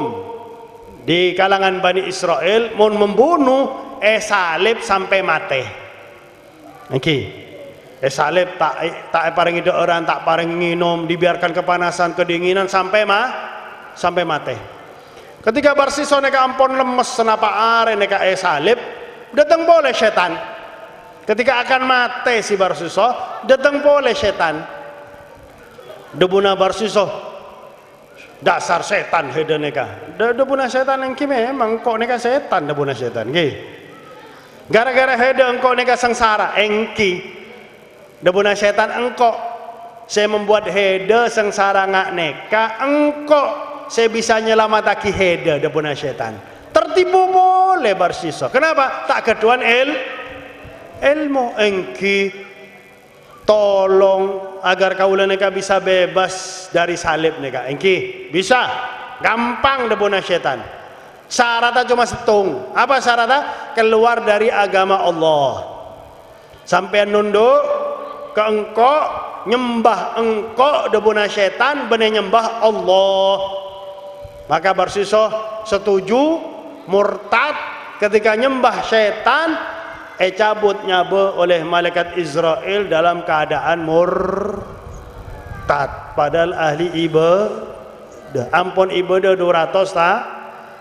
di kalangan Bani Israel, mau membunuh salib sampai mati. Salib tak paringi orang, tak paringi minum, dibiarkan kepanasan, kedinginan sampai mati. Ketika barsiso neka ampun lemes senapa are neka salib datang boleh setan. Ketika akan mati si barsiso datang boleh setan. Debuna barsiso dasar setan heda neka. Debuna setan engki memang kok neka setan debuna setan nggih. Gara-gara heda engkau neka sengsara engki. Debuna setan engkau saya membuat heda sengsara ngak neka engkau saya bisa nyelamataki heda debuna setan. Tertipu boleh barsiso. Kenapa? Tak keduan ilmu engki tolong agar kaula neka bisa bebas dari salib neka. Engki bisa gampang debuna setan. Syaratnya cuma setung. Apa syaratnya? Keluar dari agama Allah. Sampai nunduk ke engkau nyembah engkau debuna setan benih nyembah Allah. Maka barsiso setuju murtad ketika nyembah setan cabut nyabe oleh malaikat Israel dalam keadaan murtad padahal ahli ibadah ampun ibadah 200 tak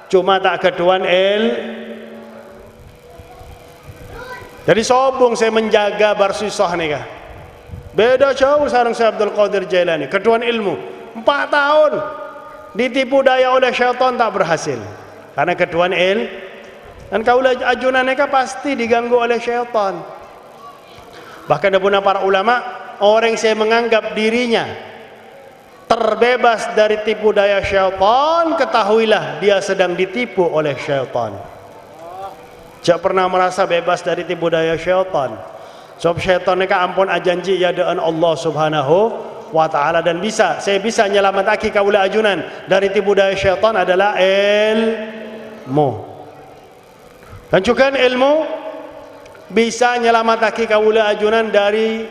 cuma tak keduan jadi sobong saya menjaga barsiso nih kah beda jauh sareng saya Abdul Qadir Jailani keduan ilmu 4 tahun ditipu daya oleh syaitan tak berhasil karena keduan dan kaulah ajunan mereka pasti diganggu oleh syaitan. Bahkan ada para ulama orang saya menganggap dirinya terbebas dari tipu daya syaitan, ketahuilah dia sedang ditipu oleh syaitan. Jangan pernah merasa bebas dari tipu daya syaitan. Sebab syaitan mereka ampun ajanji yadaan Allah Subhanahu wa ta'ala dan saya bisa nyelamataki kaula ajunan dari tipu daya syaitan adalah ilmu dan juga ilmu bisa nyelamataki kaula ajunan dari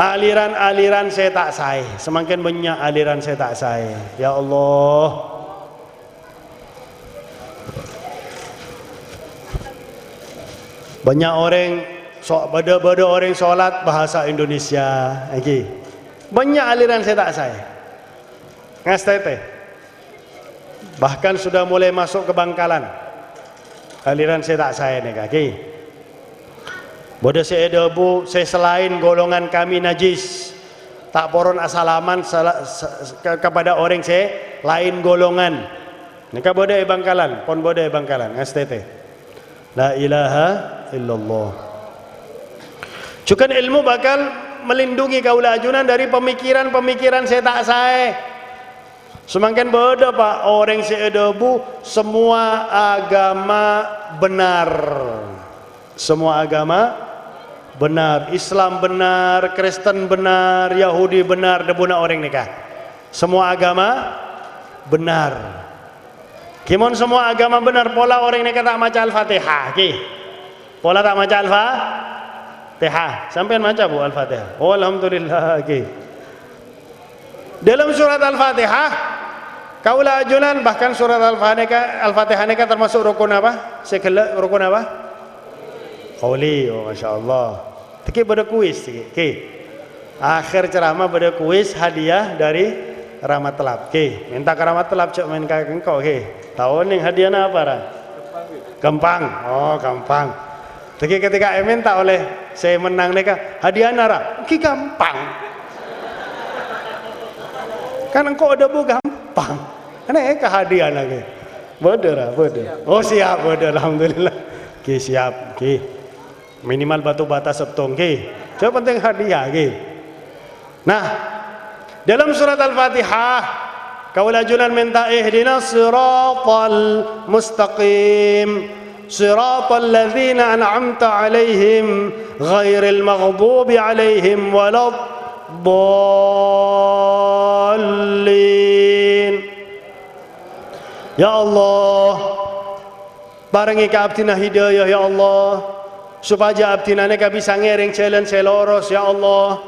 aliran-aliran saya tak sai semakin banyak aliran saya tak sai ya Allah banyak orang bada-bada orang solat bahasa Indonesia banyak aliran saya tak saya ngastete bahkan sudah mulai masuk ke Bangkalan aliran saya tak saya nih kaki bodoh saya debu saya selain golongan kami najis tak poron asalaman kepada orang lain golongan. Nika bodai Bangkalan, pon bodai Bangkalan, STT. La ilaha illallah. Cukan ilmu bakal melindungi kaula ajunan dari pemikiran-pemikiran saya tak saya. Semakin bodoh Pak, orang seedobu semua agama benar. Semua agama benar, Islam benar, Kristen benar, Yahudi benar, debuna orang nikah. Semua agama benar. Kimon semua agama benar, pola orang nikah tak maca Al-Fatihah, ki. Pola tak maca Al-Fatihah. Sampean maca Bu Al-Fatihah. Oh, alhamdulillah, ki. Dalam surat Al-Fatihah, kaula ajunan bahkan surat Al-Fatihah ini termasuk rukun apa? Sekala rukun apa? Qauli. Oh, masya-Allah. Tiki pada kuis tiki. Okay. Akhir ceramah pada kuis hadiah dari Rahmat Telap. Okay. Minta ke Rahmat Telap cok main kaki engkau. Okay. Tahu nih hadiahnya apa Ran? Gampang. Oh, gampang. Tiki ketika minta oleh saya menang nih hadiahnya Ra. Ki gampang. Kan engkau ada bu gampang. Karena kehadiran lagi. Bodoh lah, bodoh. Oh siap, bodoh. Alhamdulillah. Ki siap, ki. Minimal batu bata septong, ki. Coba penting hadiah, ki. Nah, dalam surat Al-Fatihah, kaula ajunan minta ihdinas siratal mustaqim. Siratal ladzina an'amta alaihim ghairil maghdubi alaihim waladdallin. Ya Allah, barengi ka abdina hidayah ya Allah, supaya abdina neka bisa ngering jalan seloros ya Allah.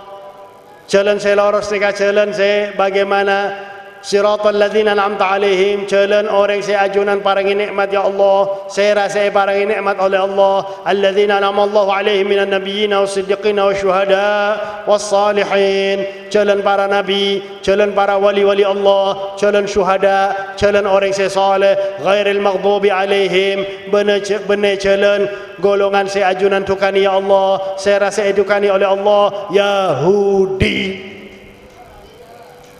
Jalan seloros neka jalan bagaimana siratal ladzina an'amta alaihim, jalan orang ajunan parangi nikmat ya Allah, rasa parangi nikmat oleh Allah, alladzina an'ama Allahu alaihim minan nabiyyin was-siddiqin wasyuhada was-salihin, jalan para nabi, jalan para wali-wali Allah, jalan syuhada, jalan orang saleh, ghairil maghdubi alaihim, benar jalan golongan ajunan tukani ya Allah, rasa edukani oleh Allah Yahudi.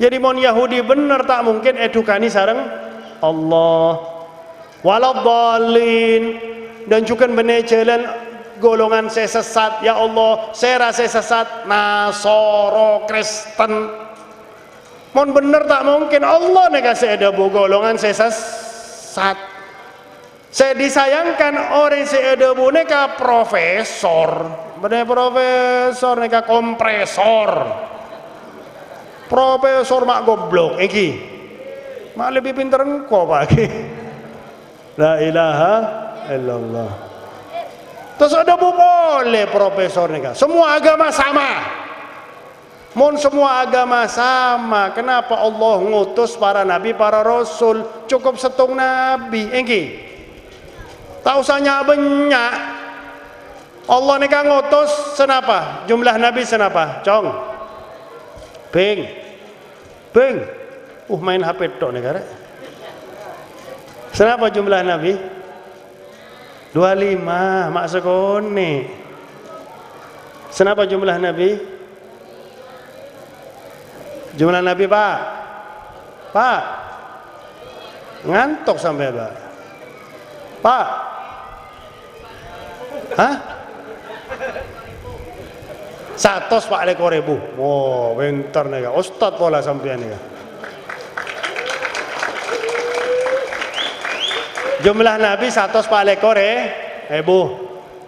Jadi mon Yahudi benar tak mungkin edukani sareng Allah. Waladdallin, dan juga benar jalan golongan sesat ya Allah, rasa sesat Nasoro Kristen. Mon benar tak mungkin Allah nek kasih ada golongan sesat. Saya disayangkan orang ada neka profesor, benar profesor neka kompresor. Profesor mak goblok iki. Mak lebih pintar engkau Pak. La ilaha illallah. Terus ada boleh profesor nih. Semua agama sama. Mon semua agama sama. Kenapa Allah ngutus para nabi, para rasul? Cukup setung nabi. Iki. Tak usahnya banyak. Allah nih ngutus senapa? Jumlah nabi senapa? Cong. Bing. Main HP tok negara. Kenapa jumlah nabi? 25, mak sekone. Kenapa jumlah nabi? Jumlah nabi Pak. Pak. Ngantuk sampai Pak. Pak. Hah? 100 Pak leko ribu. Oh, bentar nih, Ustad pola sampean nih. Jumlah Nabi 100 Pak leko ribu.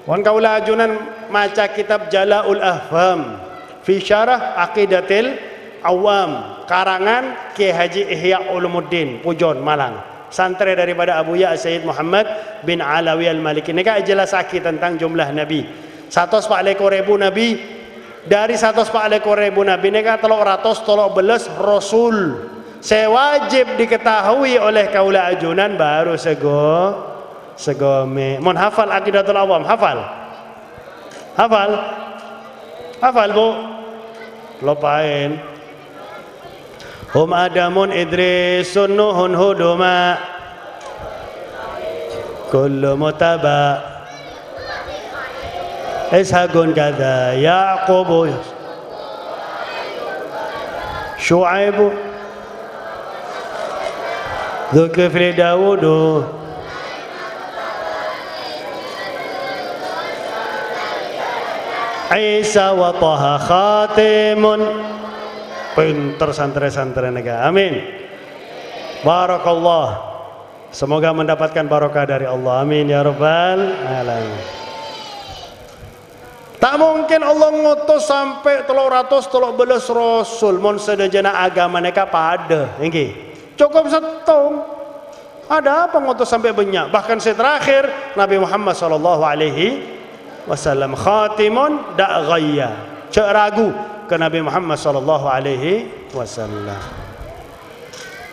Wan kaula ajunan maca kitab Jala'ul Afham fi syarah Aqidatil Awam, karangan Kiai Haji Ihya Ulumuddin Pujon Malang. Santri daripada Abu Ya Sayyid Muhammad bin Alawi Al-Maliki. Ini kan jelasaki tentang jumlah Nabi. 100 Pak leko ribu Nabi. Dari 100 Pak lekor ribu nabi neka telok ratus telok belas rasul. Saya wajib diketahui oleh kaula ajunan baru segome. Mon hafal Aqidatul Awam, hafal Bu. Lopain. Hum Adamun Idrisun Nuhun Huduma kullu mutaba Ishaqun kada Yaqubu شعيب ذو الكفل داود عيسى وطه خاتم. Pinter santri-santri negara. Amin. Barakallah. Semoga mendapatkan barokah dari Allah. Amin ya rabbal alamin. Tak mungkin Allah ngutus sampai 313 rasul mon sedejana agama mereka pada. Nggih. Cukup setong. Ada apa ngutus sampai banyak? Bahkan saya terakhir Nabi Muhammad sallallahu alaihi wasallam khatimun da ghayya. Cak ragu ke Nabi Muhammad sallallahu alaihi wasallam.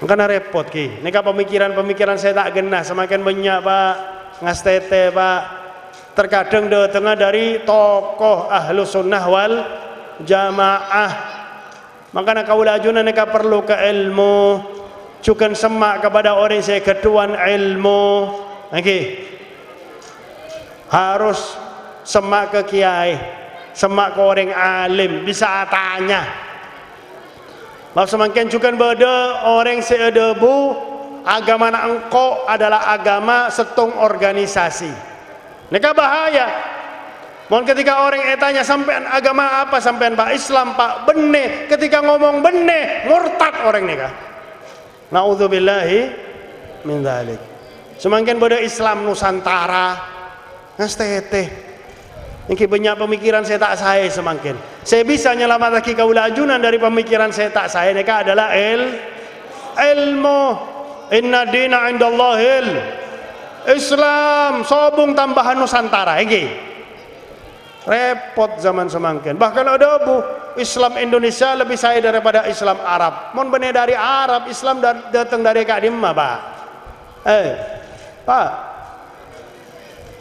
Makanya repot ki. Nika pemikiran-pemikiran saya tak genah semakin banyak Pak. Ngastete Pak. Terkadang datangnya dari tokoh ahlu sunnah wal jamaah. Makanya kaula ajuna nika perlu ke ilmu. Cukan semak kepada orang saya ketuan ilmu. Okay. Harus semak ke kiai. Semak ke orang alim. Bisa tanya. Maaf semakin cukan beda orang seedebu. Agama engkau adalah agama setung organisasi. Mereka bahaya. Mohon ketika orang tanya sampean agama apa sampean Pak? Islam Pak. Benih. Ketika ngomong benih, murtad orang nikah. Naudzubillahi min dzalik. Semakin pada Islam Nusantara. Ngastete. Ini banyak pemikiran saya tak saya semakin. Saya bisa nyelamat lagi kaula ajunan dari pemikiran saya tak saya. Mereka adalah ilmu. Inna dina indallahil Islam, sobung tambahan Nusantara, iki. Repot zaman semakin. Bahkan ada bu, Islam Indonesia lebih saya daripada Islam Arab. Mon bener dari Arab, Islam datang dari Kadimah, Pak. Pak.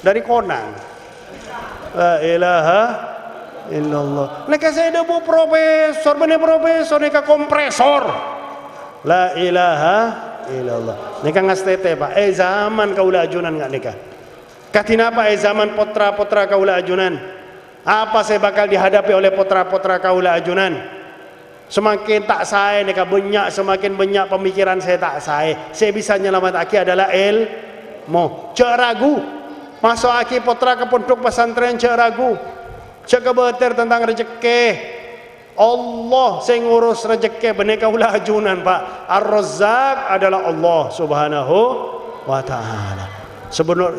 Dari Konang. La ilaha illallah. Neka saya ada bu profesor, bener profesor, neka kompresor. La ilaha ilallah. Nikah ngastete Pak. Zaman kaula ajunan enggak nikah. Katina apa zaman potra-potra kaula ajunan? Apa saya bakal dihadapi oleh potra-potra kaula ajunan? Semakin tak saya nikah banyak, semakin banyak pemikiran saya tak saya. Saya bisa nyelamat aki adalah ilmu. Cek ragu. Masuk aki potra ke pondok pesantren cek ragu. Cek kebetir tentang rezeki. Allah saya ngurus rezeki benih kaula ajunan Pak. Ar-Razzaq adalah Allah Subhanahu wa taala.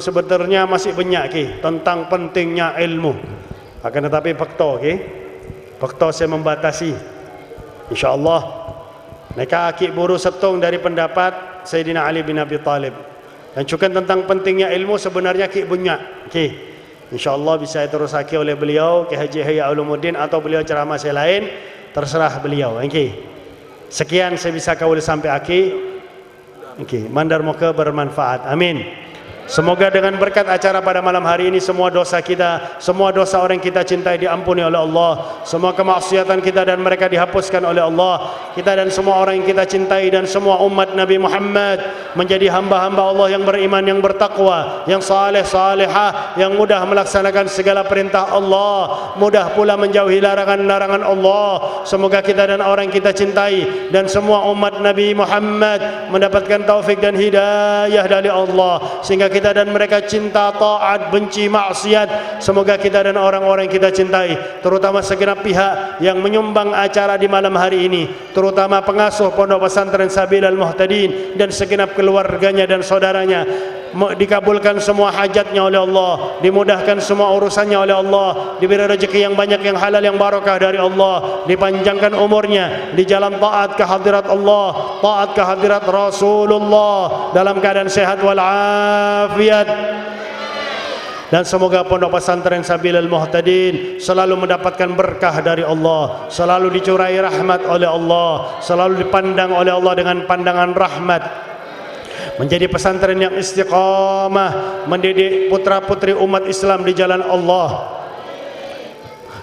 Sebenarnya masih banyak ki tentang pentingnya ilmu. Akan tetapi fakta ki. Fakta saya membatasi. Insyaallah mereka aki buru setong dari pendapat Sayyidina Ali bin Abi Thalib. Dan juga tentang pentingnya ilmu sebenarnya ki banyak ki. InsyaAllah bisa terusaki oleh beliau Ki Haji Yahya Ulumuddin atau beliau ceramah saya lain, terserah beliau. Okay. Sekian saya bisa kawal sampai aki. Okay. Mandar moga bermanfaat. Amin. Semoga dengan berkat acara pada malam hari ini semua dosa kita, semua dosa orang kita cintai diampuni oleh Allah. Semua kemaksiatan kita dan mereka dihapuskan oleh Allah. Kita dan semua orang yang kita cintai dan semua umat Nabi Muhammad menjadi hamba-hamba Allah yang beriman, yang bertakwa, yang saleh salehah, yang mudah melaksanakan segala perintah Allah, mudah pula menjauhi larangan-larangan Allah. Semoga kita dan orang yang kita cintai dan semua umat Nabi Muhammad mendapatkan taufik dan hidayah dari Allah sehingga kita dan mereka cinta taat, benci maksiat. Semoga kita dan orang-orang yang kita cintai, terutama segenap pihak yang menyumbang acara di malam hari ini, terutama pengasuh Pondok Pesantren Sabilal Muhtadin dan segenap keluarganya dan saudaranya, dikabulkan semua hajatnya oleh Allah, dimudahkan semua urusannya oleh Allah, diberi rezeki yang banyak, yang halal, yang barakah dari Allah, dipanjangkan umurnya di jalan taat ke hadirat Allah, taat ke hadirat Rasulullah dalam keadaan sehat walafiat. Dan semoga Pondok Pesantren Sabilal Muhtadin selalu mendapatkan berkah dari Allah, selalu dicurai rahmat oleh Allah, selalu dipandang oleh Allah dengan pandangan rahmat, menjadi pesantren yang istiqamah, mendidik putra-putri umat Islam di jalan Allah.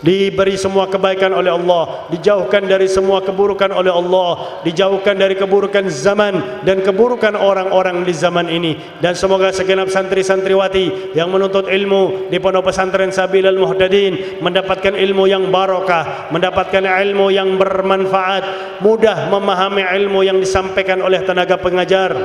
diberi semua kebaikan oleh Allah, dijauhkan dari semua keburukan oleh Allah, dijauhkan dari keburukan zaman dan keburukan orang-orang di zaman ini. Dan semoga segenap santri-santriwati yang menuntut ilmu di Pondok Pesantren Sabilal Muhtadin mendapatkan ilmu yang barokah, mendapatkan ilmu yang bermanfaat, mudah memahami ilmu yang disampaikan oleh tenaga pengajar,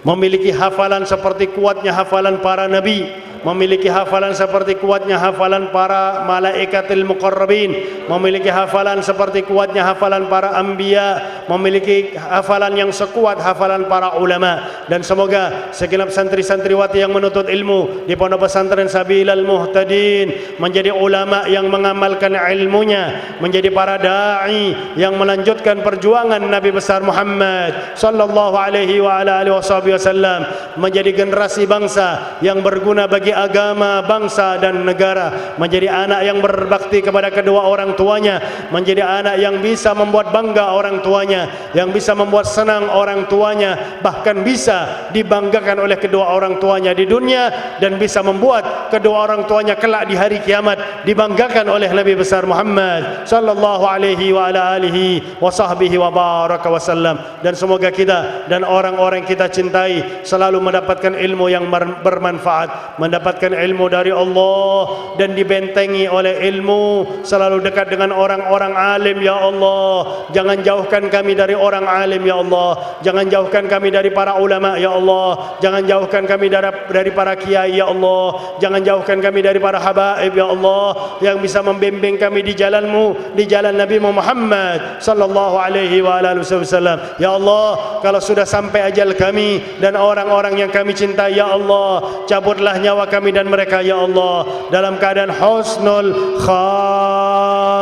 memiliki hafalan seperti kuatnya hafalan para nabi, memiliki hafalan seperti kuatnya hafalan para malaikatil muqarrabin, memiliki hafalan seperti kuatnya hafalan para anbiya, memiliki hafalan yang sekuat hafalan para ulama. Dan semoga segenap santri-santriwati yang menuntut ilmu di Pondok Pesantren Sabilal Muhtadin menjadi ulama yang mengamalkan ilmunya, menjadi para dai yang melanjutkan perjuangan Nabi besar Muhammad sallallahu alaihi wa ala alihi wasallam, menjadi generasi bangsa yang berguna bagi agama, bangsa dan negara, menjadi anak yang berbakti kepada kedua orang tuanya, menjadi anak yang bisa membuat bangga orang tuanya, yang bisa membuat senang orang tuanya, bahkan bisa dibanggakan oleh kedua orang tuanya di dunia, dan bisa membuat kedua orang tuanya kelak di hari kiamat dibanggakan oleh Nabi besar Muhammad sallallahu alaihi wa ala alihi wa sahbihi wa baraka wasallam. Dan semoga kita dan orang-orang kita cintai selalu mendapatkan ilmu yang bermanfaat, mendapatkan ilmu dari Allah dan dibentengi oleh ilmu, selalu dekat dengan orang-orang alim ya Allah. Jangan jauhkan kami dari orang alim ya Allah, jangan jauhkan kami dari para ulama ya Allah, jangan jauhkan kami dari para kiai ya Allah, jangan jauhkan kami dari para habaib ya Allah yang bisa membimbing kami di jalanmu, di jalan Nabi Muhammad sallallahu alaihi wa alihi wasallam. Ya Allah, kalau sudah sampai ajal kami dan orang-orang yang kami cintai ya Allah, cabutlah nyawa kami dan mereka ya Allah dalam keadaan husnul khatimah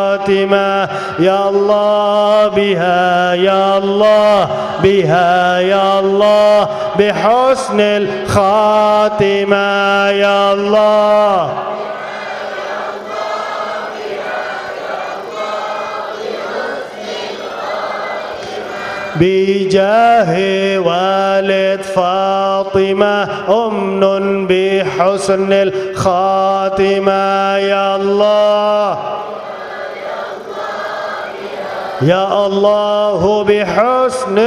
ya Allah, biha ya Allah, biha ya Allah, bihusnil khatimah ya Allah. بجاه والد فاطمة أمن بحسن الخاتمة يا الله يا الله بحسن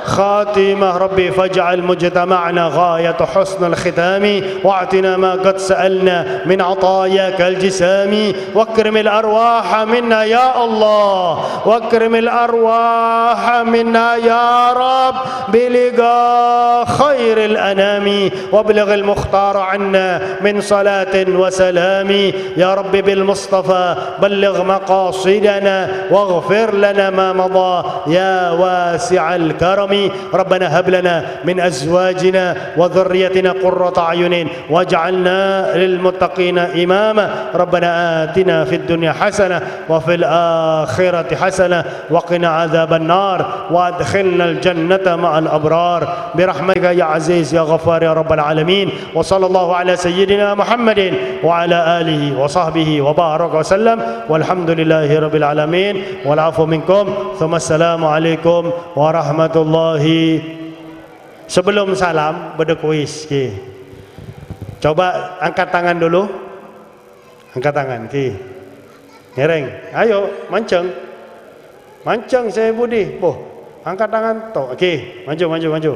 خاتمة. ربي فاجعل مجتمعنا غاية حسن الختام، واعطنا ما قد سألنا من عطاياك الجسام، واكرم الأرواح منا يا الله، واكرم الأرواح منا يا رب بلقاء خير الأنام، وابلغ المختار عنا من صلاة وسلام. يا رب بالمصطفى بلغ مقاصدنا واغفر لنا ما مضى يا واسع الكرم. ربنا هب لنا من أزواجنا وذريتنا قرة أعين واجعلنا للمتقين إماما. ربنا آتنا في الدنيا حسنة وفي الآخرة حسنة وقنا عذاب النار وادخلنا الجنة مع الأبرار برحمتك يا عزيز يا غفار يا رب العالمين. وصلى الله على سيدنا محمد وعلى آله وصحبه وبارك وسلم والحمد لله رب العالمين والعفو منكم ثم السلام عليكم ورحمة الله. Sebelum salam berkuis, okay. Coba angkat tangan dulu, angkat tangan, okay. Ngereng, ayo mancang, mancang saya Budi, boh, angkat tangan, toh, okay. Maju, maju, maju.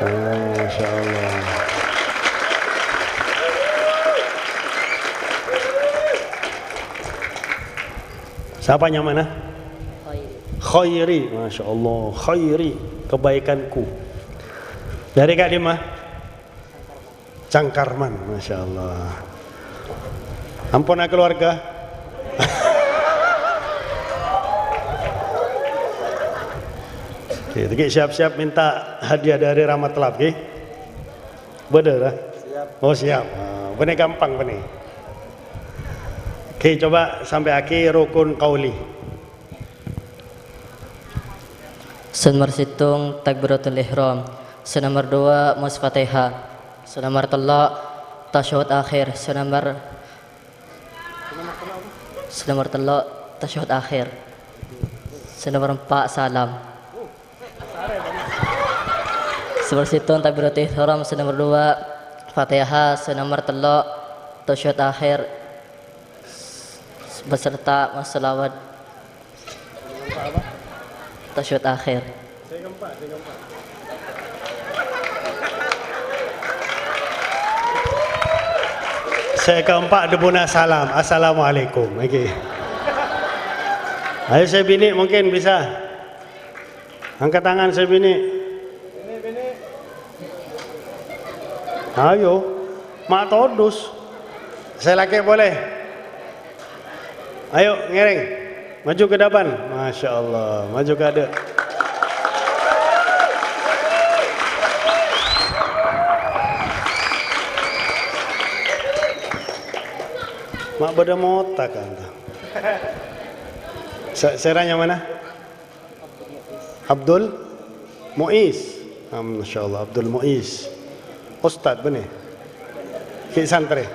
Oh, Masya Allah. Siapa yang mana? Khairi, Masya Allah, khairi, kebaikanku. Dari Kak Dima? Cangkarman, Masya Allah. Ampun keluarga. Oke, siap-siap minta hadiah dari Rahmat Lab, oke? Bener, siap. Oh siap, bener gampang bener. Oke, coba sampai akhir rukun qauli. Sun nomor situng takbiratul ihram. Sun nomor 2 Musfatihah. Sun nomor 3 tasyahud akhir. Sun nomor 3 tasyahud akhir. Sun nomor 4 salam. Sun nomor situng takbiratul ihram. Sun nomor 2 Fatihah. Sun nomor 3 tasyahud akhir beserta masalawat tasyahud akhir. Saya keempat debuna salam. Assalamualaikum. Okey. Ayo saya bini mungkin bisa. Angkat tangan saya bini. Ayo. Mak todus. Saya laki boleh. Ayo ngereng. Maju ke depan. Masya Allah. Maju ke ada. Mak beda mota kan. Seranya mana? Abdul Muiz. Masya Allah, Abdul Muiz. Ustaz benar. Ki santri.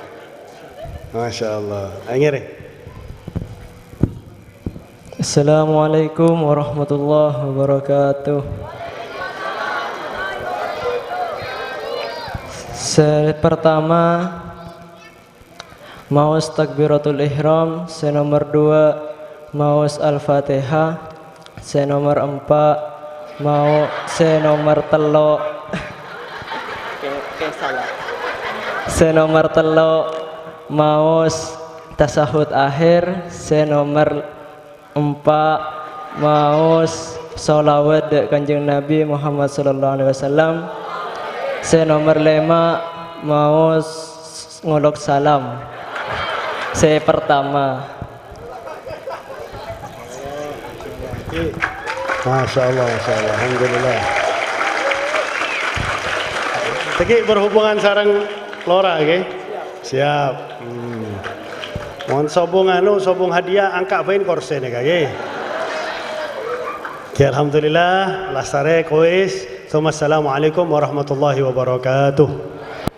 Masya Allah. Ngere. Assalamualaikum warahmatullahi wabarakatuh. Pertama maus takbiratul ihram, nomor 2 maus al-fatihah, nomor 4 mau nomor 3 nomor 3 maus tasahud akhir, nomor 4 maus sholawat kanjeng Nabi Muhammad sallallahu alaihi wasallam, nomor 5 maus ngolok salam. Saya pertama. Masya Allah, Masya Allah. Alhamdulillah. Teki berhubungan sarang lora, okay? Siap. Mohon sobong hadiah angka pain korse nih, okay? Okay, alhamdulillah. Lasare kois. Assalamualaikum warahmatullahi wabarakatuh.